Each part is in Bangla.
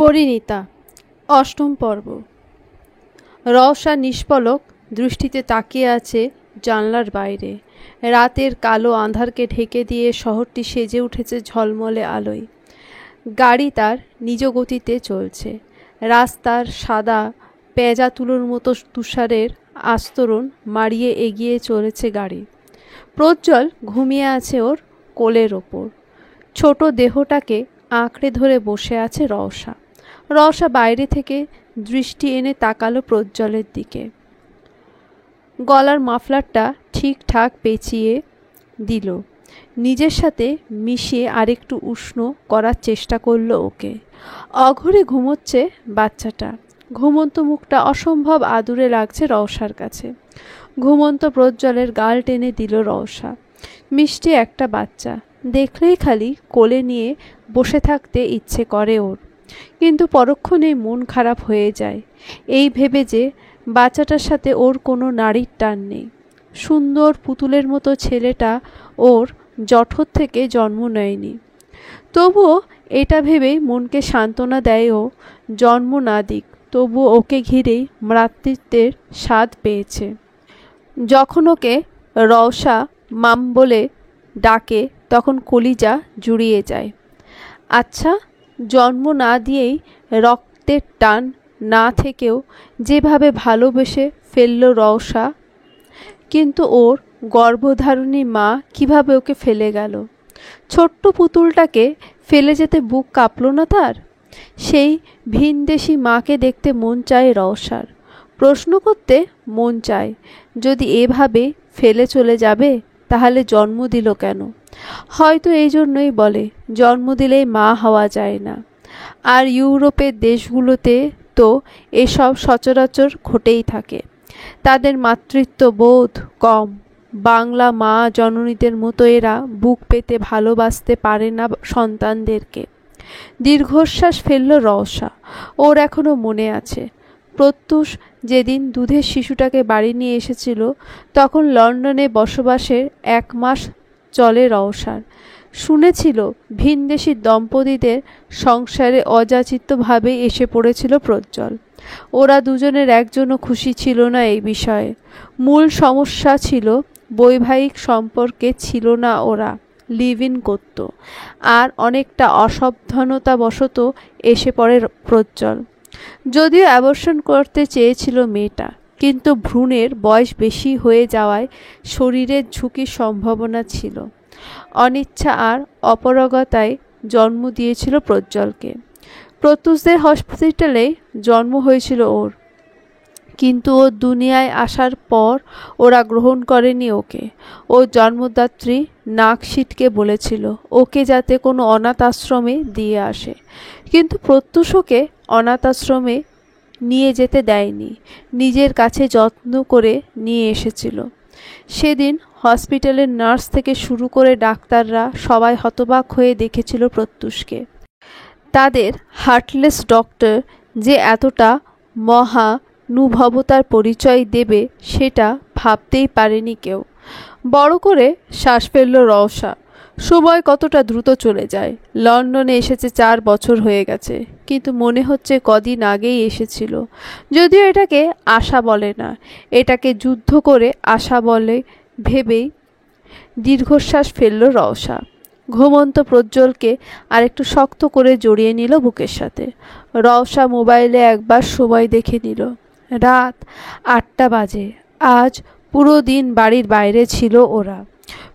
পরিণীতা অষ্টম পর্ব। রওশা নিষ্পলক দৃষ্টিতে তাকিয়ে আছে জানলার বাইরে। রাতের কালো আঁধারকে ঢেকে দিয়ে শহরটি সেজে উঠেছে ঝলমলে আলোয়। গাড়ি তার নিজ গতিতে চলছে। রাস্তার সাদা পেঁজা তুলোর মতো তুষারের আস্তরণ মারিয়ে এগিয়ে চলেছে গাড়ি। প্রজ্জ্বল ঘুমিয়ে আছে ওর কোলের ওপর। ছোট দেহটাকে আঁকড়ে ধরে বসে আছে রওশা। রওশা বাইরে থেকে দৃষ্টি এনে তাকালো প্রজ্জ্বলের দিকে। গলার মাফলারটা ঠিকঠাক পেঁচিয়ে দিল। নিজের সাথে মিশিয়ে আরেকটু উষ্ণ করার চেষ্টা করলো ওকে। অঘরে ঘুমোচ্ছে বাচ্চাটা। ঘুমন্ত মুখটা অসম্ভব আদুরে লাগছে রওশার কাছে। ঘুমন্ত প্রজ্জ্বলের গাল টেনে দিল রওশা। মিষ্টি একটা বাচ্চা, দেখলেই খালি কোলে নিয়ে বসে থাকতে ইচ্ছে করে ওর। কিন্তু পরক্ষণেই মন খারাপ হয়ে যায় এই ভেবে যে বাচ্চাটার সাথে ওর কোনো নারীর টান নেই। সুন্দর পুতুলের মতো ছেলেটা ওর জঠর থেকে জন্ম নেয়নি। তবুও এটা ভেবেই মনকে সান্ত্বনা দেয় ও জন্ম না দিক, তবুও ওকে ঘিরেই মাতৃত্বের স্বাদ পেয়েছে। যখন ওকে রওশা মাম বলে ডাকে তখন কলিজা জুড়িয়ে যায়। আচ্ছা, জন্ম না দিয়েই রক্তের টান না থেকেও যেভাবে ভালোবেসে ফেলল রওশা, কিন্তু ওর গর্ভধারিণী মা কিভাবে ওকে ফেলে গেল? ছোট্ট পুতুলটাকে ফেলে যেতে বুক কাঁপল না তার? সেই ভিনদেশি মাকে দেখতে মন চায় রওশার। প্রশ্ন করতে মন চায়, যদি এভাবে ফেলে চলে যাবে তাহলে জন্ম দিল কেন? হয়তো এই জন্যই বলে জন্ম দিলেই মা হওয়া যায় না। আর ইউরোপের দেশগুলোতে তো এসব সচরাচর ঘটেই থাকে। তাদের মাতৃত্ব বোধ কম। বাংলা মা জননীদের মতো এরা বুক পেতে ভালোবাসতে পারে না সন্তানদেরকে। দীর্ঘশ্বাস ফেলল রওশা। ওর এখনো মনে আছে প্রত্যুষ যেদিন দুধের শিশুটাকে বাড়ি নিয়ে এসেছিল, তখন লন্ডনে বসবাসের 1 মাস চলে রওশার। শুনেছিল ভিনদেশী দম্পতিদের সংসারে অযাচিতভাবেই এসে পড়েছিল প্রজ্জ্বল। ওরা দুজনের একজনও খুশি ছিল না এই বিষয়ে। মূল সমস্যা ছিল বৈবাহিক সম্পর্কে ছিল না ওরা, লিভ ইন করত। আর অনেকটা অসাবধানতাবশত এসে পড়ে প্রজ্জ্বল। যদিও অ্যাবর্শন করতে চেয়েছিল মেয়েটা, কিন্তু ভ্রূণের বয়স বেশি হয়ে যাওয়ায় শরীরের ঝুঁকির সম্ভাবনা ছিল। অনিচ্ছা আর অপারগতায় জন্ম দিয়েছিল প্রজ্জ্বলকে। প্রত্যুষদের হসপিটালে জন্ম হয়েছিল ওর, কিন্তু ও দুনিয়ায় আসার পর ওরা গ্রহণ করেনি ওকে। ও জন্মদাত্রী নাক সিটকে বলেছিল ওকে যাতে কোনো অনাথ আশ্রমে দিয়ে আসে, কিন্তু প্রত্যুষ ওকে অনাথ আশ্রমে নিয়ে যেতে দেয়নি, নিজের কাছে যত্ন করে নিয়ে এসেছিল। সেদিন হসপিটালের নার্স থেকে শুরু করে ডাক্তাররা সবাই হতবাক হয়ে দেখেছিল প্রত্যুষকে। তাদের হার্টলেস ডক্টর যে এতটা মহানুভবতার পরিচয় দেবে সেটা ভাবতেই পারেনি কেউ। বড় করে শ্বাস ফেলল রওশা। সময় কতটা দ্রুত চলে যায়। লন্ডনে এসেছে 4 বছর হয়ে গেছে, কিন্তু মনে হচ্ছে কদিন আগেই এসেছিল। যদিও এটাকে আশা বলে না, এটাকে যুদ্ধ করে আশা বলে ভেবেই দীর্ঘশ্বাস ফেলল রওশা। ঘুমন্ত প্রজ্জ্বলকে আরেকটু শক্ত করে জড়িয়ে নিল বুকের সাথে। রওশা মোবাইলে একবার সময় দেখে নিল। রাত 8টা বাজে। আজ পুরো দিন বাড়ির বাইরে ছিল ওরা।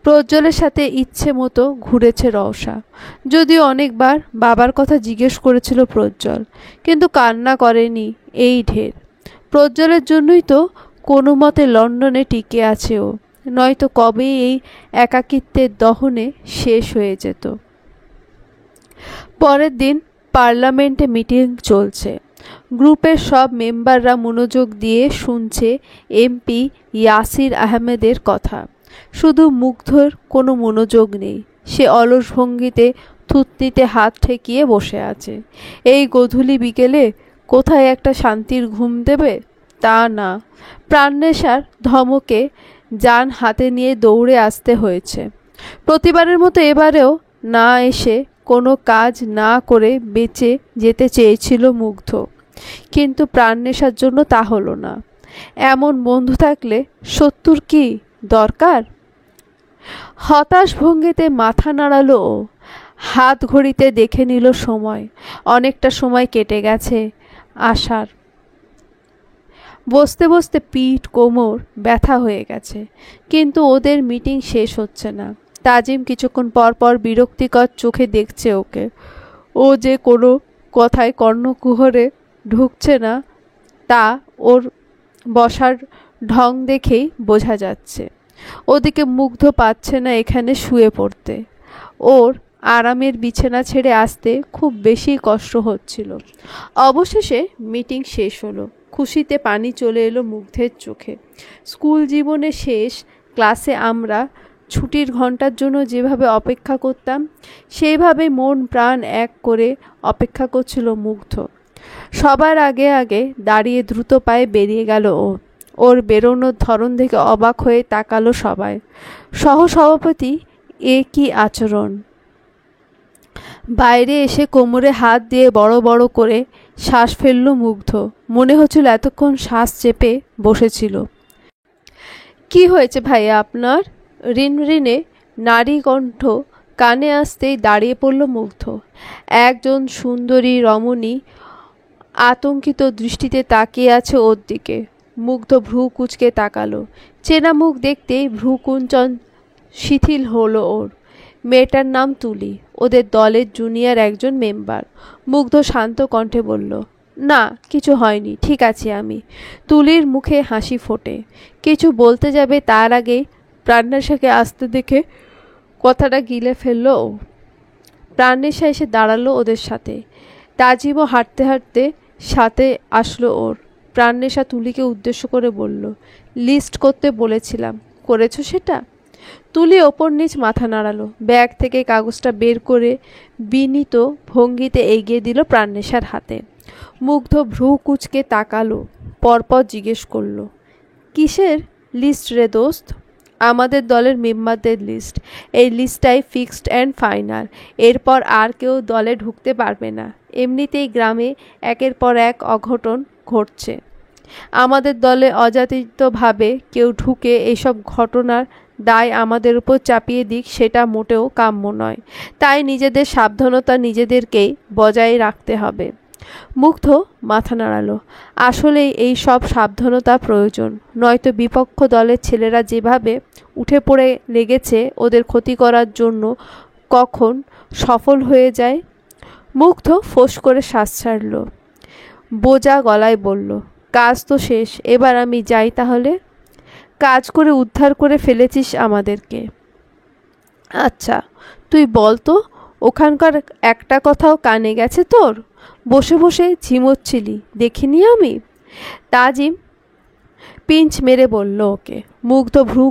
প্রজ্জ্বলের সাথে ইচ্ছে মতো ঘুরেছে রওশা। যদিও অনেকবার বাবার কথা জিজ্ঞেস করেছিল প্রজ্জ্বল, কিন্তু কান্না করেনি এই ঢের। প্রজ্জ্বলের জন্যই তো কোনো মতে লন্ডনে টিকে আছে ও, নয়তো কবেই এই একাকিত্বের দহনে শেষ হয়ে যেত। পরের দিন পার্লামেন্টে মিটিং চলছে। গ্রুপের সব মেম্বাররা মনোযোগ দিয়ে শুনছে এমপি ইয়াসির আহমেদের কথা। শুধু মুগ্ধর কোনো মনোযোগ নেই। সে অলস ভঙ্গিতে থুতনিতে হাত ঠেকিয়ে বসে আছে। এই গোধূলি বিকেলে কোথায় একটা শান্তির ঘুম দেবে তা না, প্রাণনেশার ধমকে যান হাতে নিয়ে দৌড়ে আসতে হয়েছে। প্রতিবারের মতো এবারেও না এসে কোনো কাজ না করে বেঁচে যেতে চেয়েছিল মুগ্ধ, কিন্তু প্রাণনেশার জন্য তা হলো না। এমন বন্ধু থাকলে শত্রুর কি দরকার? হতাশ ভঙ্গিতে মাথা নাড়ালো ও। হাত ঘড়িতে দেখে নিল সময়। অনেকটা সময় কেটে গেছে। আসার বসতে বসতে পিঠ কোমর ব্যথা হয়ে গেছে, কিন্তু ওদের মিটিং শেষ হচ্ছে না। তাজিম কিছুক্ষণ পর পর বিরক্তিকর চোখে দেখছে ওকে। ও যে কোনো কথায় কর্ণকুহরে ঢুকছে না তা ওর বসার ঢং দেখেই বোঝা যাচ্ছে। ওদিকে মুগ্ধ পাচ্ছে না এখানে শুয়ে পড়তে। ওর আরামের বিছানা ছেড়ে আসতে খুব বেশি কষ্ট হচ্ছিল। অবশেষে মিটিং শেষ হলো। খুশিতে পানি চলে এলো মুগ্ধের চোখে। স্কুল জীবনে শেষ ক্লাসে আমরা ছুটির ঘন্টার জন্য যেভাবে অপেক্ষা করতাম, সেইভাবে মন প্রাণ এক করে অপেক্ষা করছিল মুগ্ধ। সবার আগে আগে দাঁড়িয়ে দ্রুত পায়ে বেরিয়ে গেল ও। ওর বেরোনোর ধরন দেখে অবাক হয়ে তাকালো সবাই। সহসভাপতি এ কি আচরণ! বাইরে এসে কোমরে হাত দিয়ে বড় বড় করে শ্বাস ফেলল মুগ্ধ। মনে হচ্ছিল এতক্ষণ শ্বাস চেপে বসেছিল। কি হয়েছে ভাইয়া আপনার? রিনরিনে নারী কণ্ঠ কানে আসতেই দাঁড়িয়ে পড়ল মুগ্ধ। একজন সুন্দরী রমণী আতঙ্কিত দৃষ্টিতে তাকিয়ে আছে ওর দিকে। মুগ্ধ ভ্রু কুঁচকে তাকালো। চেনা মুখ দেখতেই ভ্রু কুঞ্চন শিথিল হলো ওর। মেয়েটার নাম তুলি, ওদের দলের জুনিয়র একজন মেম্বার। মুগ্ধ শান্ত কণ্ঠে বলল, না কিছু হয়নি, ঠিক আছি আমি। তুলির মুখে হাসি ফোটে। কিছু বলতে যাবে তার আগে প্রাণনেশাকে আসতে দেখে কথাটা গিলে ফেলল ও। প্রাণনেশা এসে দাঁড়ালো ওদের সাথে। তাজিমও হাঁটতে হাঁটতে সাথে আসলো ওর। প্রাণনেশা তুলিকে উদ্দেশ্য করে বলল, লিস্ট করতে বলেছিলাম, করেছো সেটা? তুলি ওপর নিচ মাথা নাড়ালো। ব্যাগ থেকে কাগজটা বের করে বিনীত ভঙ্গিতে এগিয়ে দিল প্রাণনেশার হাতে। মুগ্ধ ভ্রু কুঁচকে তাকালো, পরপর জিজ্ঞেস করলো, কিসের লিস্ট রে দোস্ত? আমাদের দলের মেম্বারদের লিস্ট। এই লিস্টটাই ফিক্সড অ্যান্ড ফাইনাল। এরপর আর কেউ দলে ঢুকতে পারবে না। এমনিতেই গ্রামে একের পর এক অঘটন ঘটছে। আমাদের দলে অযাচিতভাবে কেউ ঢুকে এইসব ঘটনার দায় আমাদের উপর চাপিয়ে দিক, সেটা মোটেও কাম্য নয়। তাই নিজেদের সাবধানতা নিজেদেরকেই বজায় রাখতে হবে। মুগ্ধ মাথা নাড়ালো। আসলেই এই সব সাবধানতা প্রয়োজন, নয়তো বিপক্ষ দলের ছেলেরা যেভাবে উঠে পড়ে লেগেছে ওদের ক্ষতি করার জন্য কখন সফল হয়ে যায়। মুগ্ধ ফোঁস করে শ্বাস ছাড়ল। বোঝা গলায় বলল, কাজ তো শেষ, এবার আমি যাই তাহলে। কাজ করে উদ্ধার করে ফেলেছিস আমাদেরকে। আচ্ছা তুই বল তো, ওখানকার একটা কথাও কানে গেছে তোর? বসে বসে ঝিমোচ্ছিলি দেখিনি আমি? তাজিম পিঞ্চ মেরে বলল ওকে। মুগ্ধ ভ্রু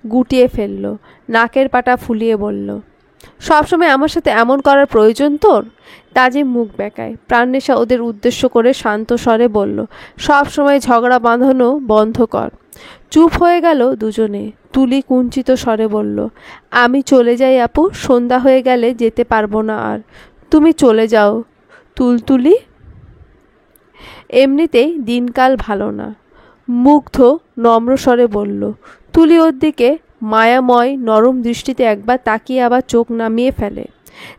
গুটিয়ে ফেলল। নাকের পাটা ফুলিয়ে বলল, সবসময় আমার সাথে এমন করার প্রয়োজন তোর? তাজিম মুখ বেঁকায়। প্রাণনেশা ওদের উদ্দেশ্য করে শান্ত স্বরে বলল, সব সময় ঝগড়া বাঁধানো বন্ধ কর। চুপ হয়ে গেল দুজনে। তুলি কুঞ্চিত স্বরে বলল, আমি চলে যাই আপু, সন্ধ্যা হয়ে গেলে যেতে পারবো না আর। তুমি চলে যাও তুলতুলি। এমনিতেই দিনকাল ভালো না। মুগ্ধ নম্র স্বরে বলল। তুলি ওর দিকে মায়াময় নরম দৃষ্টিতে একবার তাকিয়ে আবার চোখ নামিয়ে ফেলে।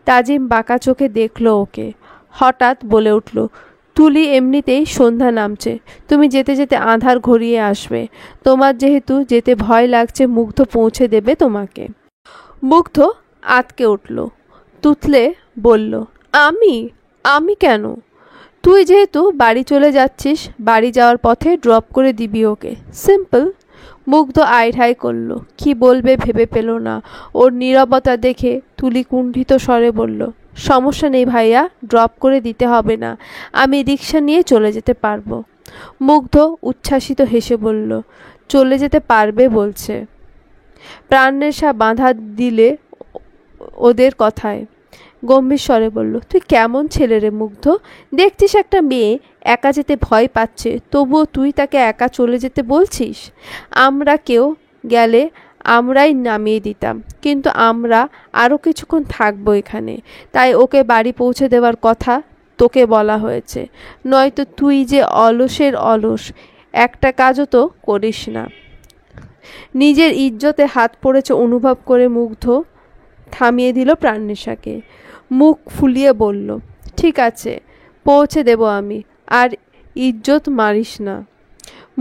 তাজিম বাঁকা চোখে দেখল ওকে। হঠাৎ বলে উঠল, তুলি এমনিতেই সন্ধ্যা নামছে, তুমি যেতে যেতে আঁধার ঘরিয়ে আসবে। তোমার যেহেতু যেতে ভয় লাগছে, মুগ্ধ পৌঁছে দেবে তোমাকে। মুগ্ধ আতকে উঠল। তুতলে বলল, আমি কেন? তুই যেহেতু বাড়ি চলে যাচ্ছিস, বাড়ি যাওয়ার পথে ড্রপ করে দিবি ওকে, সিম্পল। মুগ্ধ আইঢাই করল। কি বলবে ভেবে পেল না। ওর নীরবতা দেখে তুলি কুণ্ঠিত স্বরে বলল, সমস্যা নেই ভাইয়া, ড্রপ করে দিতে হবে না, আমি রিক্সা নিয়ে চলে যেতে পারবো। মুগ্ধ উচ্ছ্বাসিত হেসে বলল, চলে যেতে পারবে বলছে। প্রাণনেশা বাঁধা দিলে ওদের কথায়। গম্ভীর স্বরে বলল, তুই কেমন ছেলে রে মুগ্ধ? দেখছিস একটা মেয়ে একা যেতে ভয় পাচ্ছে, তবুও তুই তাকে একা চলে যেতে বলছিস? আমরা কেউ গেলে আমরাই নামিয়ে দিতাম, কিন্তু আমরা আরও কিছুক্ষণ থাকবো এখানে, তাই ওকে বাড়ি পৌঁছে দেওয়ার কথা তোকে বলা হয়েছে। নয়তো তুই যে অলসের অলস, একটা কাজও তো করিস না। নিজের ইজ্জতে হাত পড়েছে অনুভব করে মুগ্ধ থামিয়ে দিল প্রাণনেশাকে। মুখ ফুলিয়ে বলল, ঠিক আছে, পৌঁছে দেব আমি, আর ইজ্জত মারিস না।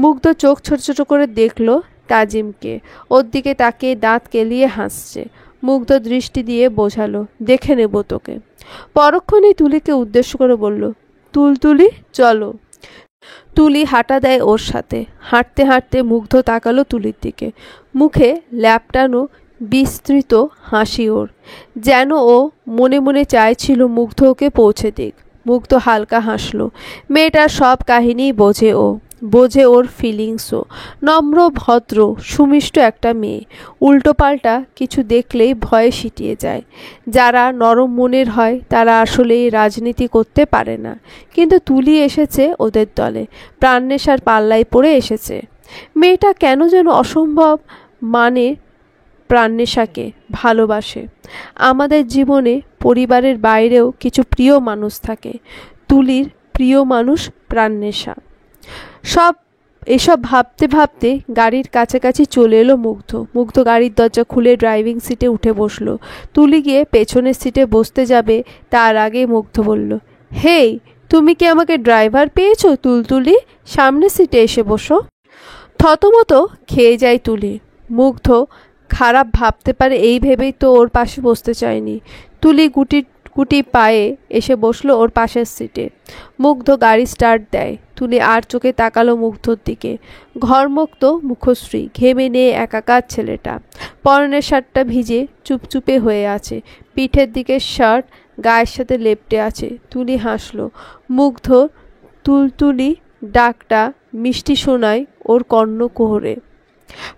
মুগ্ধ চোখ ছোট ছোট করে দেখল তাজিমকে। ওর দিকে তাকিয়ে দাঁত কেলিয়ে হাসছে। মুগ্ধ দৃষ্টি দিয়ে বোঝালো, দেখে নেব তোকে। পরক্ষণেই তুলিকে উদ্দেশ্য করে বলল, তুলতুলি চলো। তুলি হাঁটা দেয় ওর সাথে। হাঁটতে হাঁটতে মুগ্ধ তাকালো তুলির দিকে। মুখে ল্যাপটানো বিস্তৃত হাসি ওর, যেন ও মনে মনে চাইছিল মুগ্ধ ওকে পৌঁছে দিক। মুগ্ধ হালকা হাসলো। মেয়েটার সব কাহিনী বোঝে ও, বোঝে ওর ফিলিংসও। নম্র, ভদ্র, সুমিষ্ট একটা মেয়ে। উল্টোপাল্টা কিছু দেখলেই ভয়ে সিটিয়ে যায়। যারা নরম মনের হয় তারা আসলে রাজনীতি করতে পারে না। কিন্তু তুলি এসেছে ওদের দলে, প্রাণনেশার পাল্লায় পড়ে এসেছে। মেয়েটা কেন যেন অসম্ভব মানে প্রাণনেশাকে ভালোবাসে। আমাদের জীবনে পরিবারের বাইরেও কিছু প্রিয় মানুষ থাকে। তুলির প্রিয় মানুষ প্রাণনেশা। এসব ভাবতে ভাবতে গাড়ির কাছাকাছি চলে এলো মুগ্ধ। মুগ্ধ গাড়ির দরজা খুলে ড্রাইভিং সিটে উঠে বসলো। তুলি গিয়ে পেছনের সিটে বসতে যাবে, তার আগে মুগ্ধ বলল, হেই, তুমি কি আমাকে ড্রাইভার পেয়েছো তুলতুলি? সামনের সিটে এসে বসো। থতমত খেয়ে যায় তুলি। মুগ্ধ খারাপ ভাবতে পারে এই ভেবেই তো ওর পাশে বসতে চায়নি। তুলি গুটি পায়ে এসে বসলো ওর পাশের সিটে। মুগ্ধ গাড়ি স্টার্ট দেয়। তুলি আর চোখে তাকালো মুগ্ধর দিকে। ঘরমুক্ত মুখশ্রী, ঘেমে নিয়ে একাকার ছেলেটা। পরনের শার্টটা ভিজে চুপচুপে হয়ে আছে, পিঠের দিকে শার্ট গায়ের সাথে লেপটে আছে। তুলি হাসলো। মুগ্ধ তুলতুলি ডাকটা মিষ্টি শোনায় ওর কর্ণকুহরে।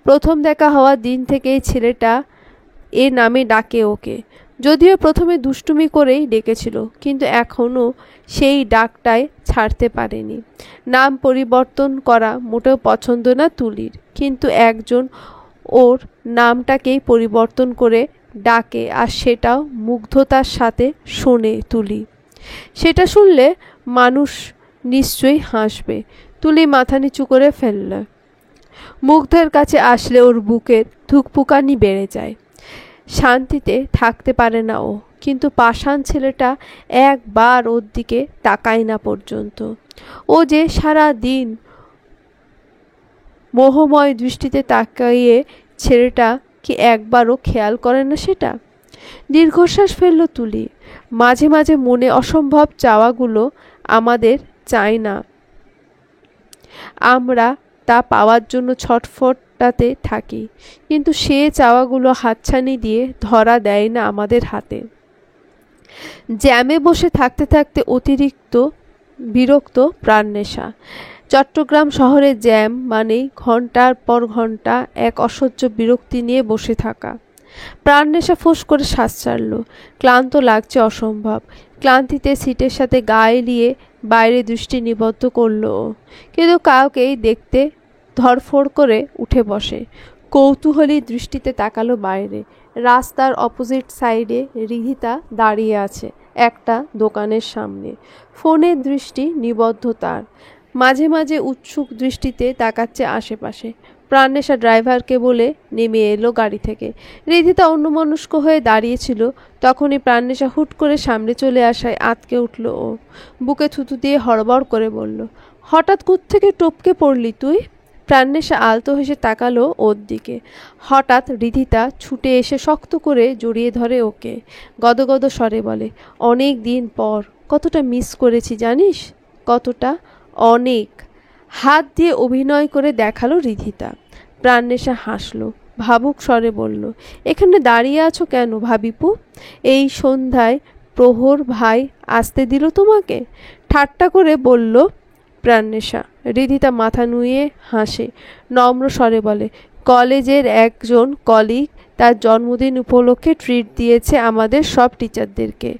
প্রথম দেখা হওয়ার দিন থেকেই ছেলেটা এ নামে ডাকে ওকে। যদিও প্রথমে দুষ্টুমি করেই ডেকেছিল, কিন্তু এখনও সেই ডাকটায় ছাড়তে পারেনি। নাম পরিবর্তন করা মোটেও পছন্দ না তুলির, কিন্তু একজন ওর নামটাকেই পরিবর্তন করে ডাকে, আর সেটাও মুগ্ধতার সাথে শোনে তুলি। সেটা শুনলে মানুষ নিশ্চয়ই হাসবে। তুলি মাথা নিচু করে ফেলল। মুগ্ধের কাছে আসলে ওর বুকের ধুকপুকানি বেড়ে যায়। শান্তিতে থাকতে পারে না ও, কিন্তু পাষাণ ছেলেটা একবার ওর দিকে তাকায় না পর্যন্ত। ও যে সারা দিন মোহময় দৃষ্টিতে তাকাইয়ে ছেলেটা কি একবারও খেয়াল করে না সেটা? দীর্ঘশ্বাস ফেলল তুলি। মাঝে মাঝে মনে অসম্ভব চাওয়াগুলো আমাদের চাই না, আমরা তা পাওয়ার জন্য ছটফটাতে থাকি, কিন্তু সে চাওয়াগুলো হাতছানি দিয়ে ধরা দেয় না আমাদের হাতে। জ্যামে বসে থাকতে থাকতে অতিরিক্ত বিরক্ত প্রাণনেশা। চট্টগ্রাম শহরে জ্যাম মানেই ঘন্টার পর ঘন্টা এক অসহ্য বিরক্তি নিয়ে বসে থাকা। প্রাণনেশা ফোঁস করে শ্বাস ছাড়ল। ক্লান্ত লাগছে অসম্ভব। ক্লান্তিতে সিটের সাথে গা এলিয়ে বাইরে দৃষ্টি নিবদ্ধ করল ও, কিন্তু কাউকেই দেখতে ধরফড় করে উঠে বসে। কৌতূহলী দৃষ্টিতে তাকালো বাইরে। রাস্তার অপোজিট সাইডে রিধিতা দাঁড়িয়ে আছে একটা দোকানের সামনে। ফোনের দৃষ্টি নিবদ্ধ তার। মাঝে মাঝে উৎসুক দৃষ্টিতে তাকাচ্ছে আশেপাশে। প্রাণনেশা ড্রাইভারকে বলে নেমে এলো গাড়ি থেকে। রিধিতা অন্যমনস্ক হয়ে দাঁড়িয়েছিল। তখনই প্রাণনেশা হুট করে সামনে চলে আসায় আঁতকে উঠল ও। বুকে থুতু দিয়ে হড়বড় করে বলল, হঠাৎ কোত্থেকে টপকে পড়লি তুই? প্রাণনেশা আলতো হেসে তাকালো ওর দিকে। হঠাৎ রিধিতা ছুটে এসে শক্ত করে জড়িয়ে ধরে ওকে। গদগদ স্বরে বলে, অনেক দিন পর। কতটা মিস করেছি জানিস? কতটা? অনেক। হাত দিয়ে অভিনয় করে দেখালো রিধিতা। প্রাণনেশা হাসলো, ভাবুক স্বরে বলল, এখানে দাঁড়িয়ে আছো কেন ভাবিপু? এই সন্ধ্যায় প্রহর ভাই আসতে দিল তোমাকে? ঠাট্টা করে বলল প্রাণনেশা। রিধিতা মাথা নুয়ে হাসে, নম্র স্বরে বলে, কলেজের একজন কলিগ তার জন্মদিন উপলক্ষে ট্রিট দিয়েছে আমাদের সব টিচারদেরকে।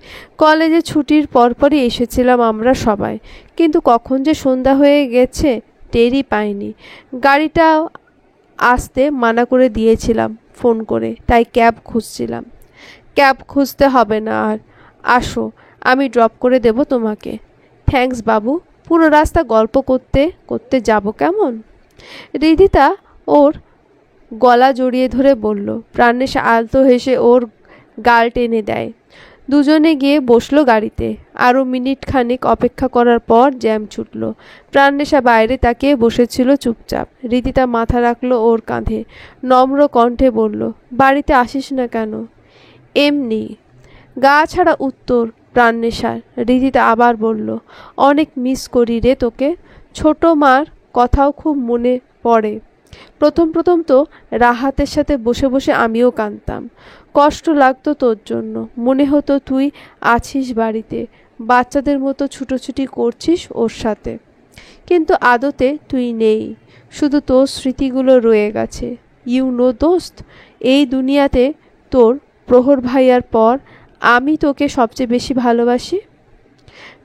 কলেজে ছুটির পরপরই এসেছিলাম আমরা সবাই, কিন্তু কখন যে সন্ধ্যা হয়ে গেছে টেরই পাইনি। গাড়িটা আসতে মানা করে দিয়েছিলাম, ফোন করে, তাই ক্যাব খুঁজছিলাম। ক্যাব খুঁজতে হবে না আর, আসো, আমি ড্রপ করে দেব তোমাকে। থ্যাঙ্কস বাবু, পুরো রাস্তা গল্প করতে করতে যাব কেমন? রিদিতা ওর গলা জড়িয়ে ধরে বলল। প্রাণেশা আলতো হেসে ওর গাল টেনে দেয়। দুজনে গিয়ে বসলো গাড়িতে। আরও মিনিট খানেক অপেক্ষা করার পর জ্যাম ছুটল। প্রাণেশা বাইরে তাকিয়ে বসেছিল চুপচাপ। রিদিতা মাথা রাখলো ওর কাঁধে, নম্র কণ্ঠে বলল, বাড়িতে আসিস না কেন? এমনি। গা ছাড়া উত্তর প্রাণেশার। রিদিতা আবার বলল, অনেক মিস করি রে তোকে। ছোট মার কথাও খুব মনে পড়ে। প্রথম প্রথম তো রাহাতের সাথে বসে বসে আমিও কাঁদতাম। কষ্ট লাগতো তোর জন্য। মনে হতো তুই আছিস বাড়িতে, বাচ্চাদের মতো ছুটোছুটি করছিস ওর সাথে, কিন্তু আদতে তুই নেই। শুধু তোর স্মৃতিগুলো রয়ে গেছে। ইউ নো দোস্ত, এই দুনিয়াতে তোর প্রহর ভাইয়ার পর আমি তোকে সবচেয়ে বেশি ভালোবাসি।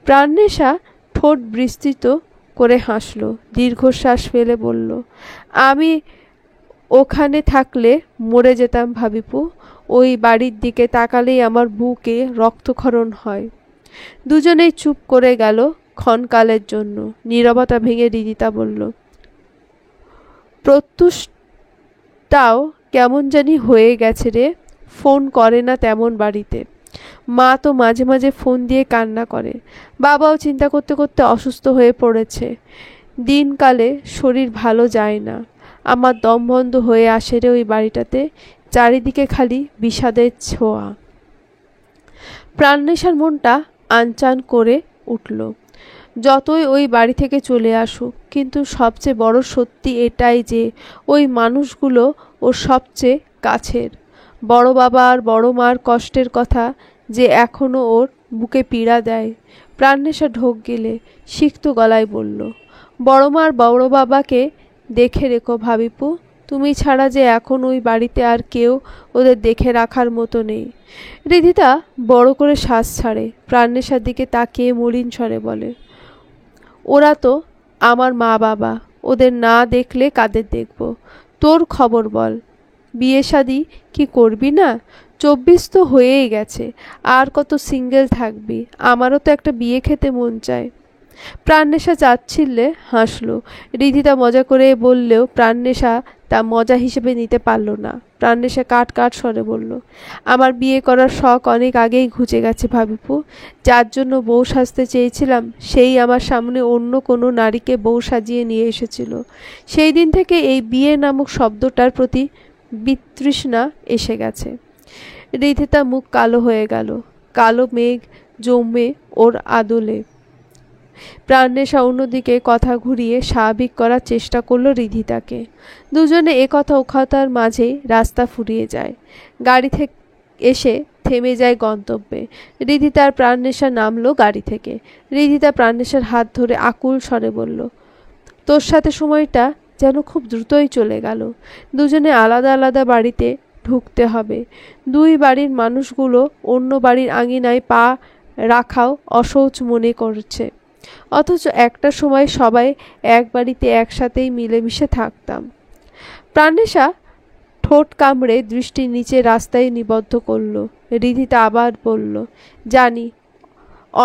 প্রাণেশা ঠোঁট বিস্তৃত করে হাসল, দীর্ঘশ্বাস ফেলে বলল, আমি ওখানে থাকলে মরে যেতাম ভাবিপু। ওই বাড়ির দিকে তাকালেই আমার বুকে রক্তক্ষরণ হয়। দুজনেই চুপ করে গেল ক্ষণকালের জন্য। নীরবতা ভেঙে রিদিতা বলল, প্রত্যুষটাও কেমন জানি হয়ে গেছে রে, ফোন করে না তেমন বাড়িতে। মা তো মাঝে মাঝে ফোন দিয়ে কান্না করে। বাবাও চিন্তা করতে করতে অসুস্থ হয়ে পড়েছে। দিনকালে শরীর ভালো যায় না। আমার দম বন্ধ হয়ে আসে রে ওই বাড়িটাতে। চারিদিকে খালি বিষাদের ছোঁয়া। প্রাণেশার মনটা আনচান করে উঠল। যতই ওই বাড়ি থেকে চলে আসুক, কিন্তু সবচেয়ে বড় সত্যি এটাই যে ওই মানুষগুলো ওর সবচেয়ে কাছের। বড় বাবা আর বড় মার কষ্টের কথা যে এখনও ওর বুকে পীড়া দেয়। প্রাণেশা ঢোক গেলে সিক্ত গলায় বলল, বড় মার বড় বাবাকে দেখে রেখো ভাবিপু। তুমি ছাড়া যে এখন ওই বাড়িতে আর কেউ ওদের দেখে রাখার মতো নেই। রিদিতা বড় করে শ্বাস ছাড়ে। প্রাণেশার দিকে তাকিয়ে মলিন স্বরে বলে, ওরা তো আমার মা বাবা, ওদের না দেখলে কাদের দেখব? তোর খবর বল, বিয়ে শাদি কি করবি না? 24 তো হয়েই গেছে, আর কত সিঙ্গেল থাকবি? আমারও তো একটা বিয়ে খেতে মন চায়। প্রাণেশা চাচ্ছিলে হাসলো। রিদিতা মজা করে বললেও প্রাণেশা তা মজা হিসেবে নিতে পারল না। প্রাণেশা কাট কাট স্বরে বলল, আমার বিয়ে করার শখ অনেক আগেই ঘুচে গেছে ভাবিপু। যার জন্য বউ সাজতে চেয়েছিলাম, সেই আমার সামনে অন্য কোনো নারীকে বউ সাজিয়ে নিয়ে এসেছিল। সেই দিন থেকে এই বিয়ে নামক শব্দটার প্রতি বিতৃষ্ণা এসে গেছে। রিদিতা মুখ কালো হয়ে গেল। কালো মেঘ জমে ওর আদলে। প্রাণেশা অন্যদিকে কথা ঘুরিয়ে স্বাভাবিক করার চেষ্টা করল রিদিতাকে। দুজনে একথা ওকথার মাঝেই রাস্তা ফুরিয়ে যায়। গাড়ি থেকে এসে থেমে যায় গন্তব্যে। রিদিতা আর প্রাণেশা নামলো গাড়ি থেকে। রিদিতা প্রাণেশার হাত ধরে আকুল স্বরে বলল, তোর সাথে সময়টা যেন খুব দ্রুতই চলে গেল। দুজনে আলাদা আলাদা বাড়িতে ঢুকতে হবে। দুই বাড়ির মানুষগুলো অন্য বাড়ির আঙিনায় পা রাখাও অসহ্য মনে করছে, অথচ একটা সময় সবাই এক বাড়িতে একসাথেই মিলেমিশে থাকতাম। প্রাণেশা ঠোঁট কামড়ে দৃষ্টি নিচে রাস্তায় নিবদ্ধ করল। রিদিতা আবার বলল, জানি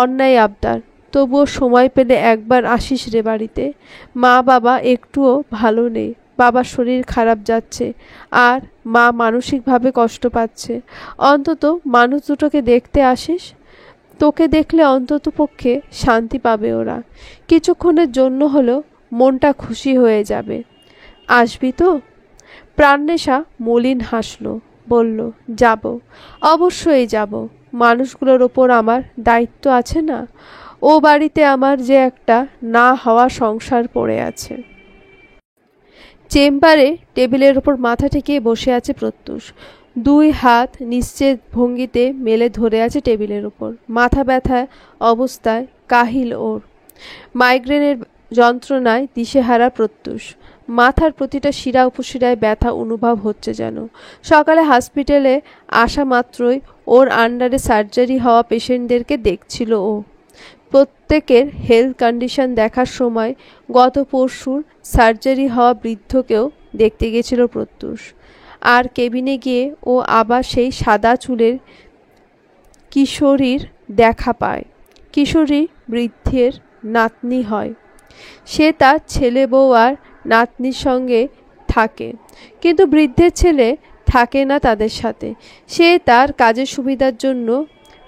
অন্যায় আবদার, তবুও সময় পেলে একবার আসিস রে বাড়িতে। মা বাবা একটুও ভালো নেই, বাবার শরীর খারাপ যাচ্ছে, আর মা মানসিকভাবে কষ্ট পাচ্ছে। অন্তত মানুষ দুটোকে দেখতে আসিস। তোকে দেখলে অন্তত পক্ষে শান্তি পাবে ওরা। কিছুক্ষণের জন্য হলেও মনটা খুশি হয়ে যাবে। আসবি তো? প্রাণেশা মলিন হাসল, বলল, যাব, অবশ্যই যাব। মানুষগুলোর ওপর আমার দায়িত্ব আছে না? ও বাড়িতে আমার যে একটা না হওয়া সংসার পড়ে আছে। চেম্বারে টেবিলের ওপর মাথা ঠেকিয়ে বসে আছে প্রত্যুষ। দুই হাত নিশ্চেত ভঙ্গিতে মেলে ধরে আছে টেবিলের ওপর। মাথা ব্যথা অবস্থায় কাহিল ওর। মাইগ্রেনের যন্ত্রণায় দিশেহারা প্রত্যুষ। মাথার প্রতিটা শিরা উপশিরায় ব্যথা অনুভব হচ্ছে যেন। সকালে হসপিটালে আসা মাত্রই ওর আন্ডারে সার্জারি হওয়া পেশেন্টদেরকে দেখছিল ও। প্রত্যেকের হেলথ কন্ডিশন দেখার সময় গত পরশুর সার্জারি হওয়া বৃদ্ধকেও দেখতে গেছিল প্রত্যুষ। আর কেবিনে গিয়ে ও আবার সেই সাদা চুলের কিশোরীর দেখা পায়। কিশোরী বৃদ্ধের নাতনি হয়। সে তার ছেলে বউ আর নাতনির সঙ্গে থাকে, কিন্তু বৃদ্ধের ছেলে থাকে না তাদের সাথে। সে তার কাজের সুবিধার জন্য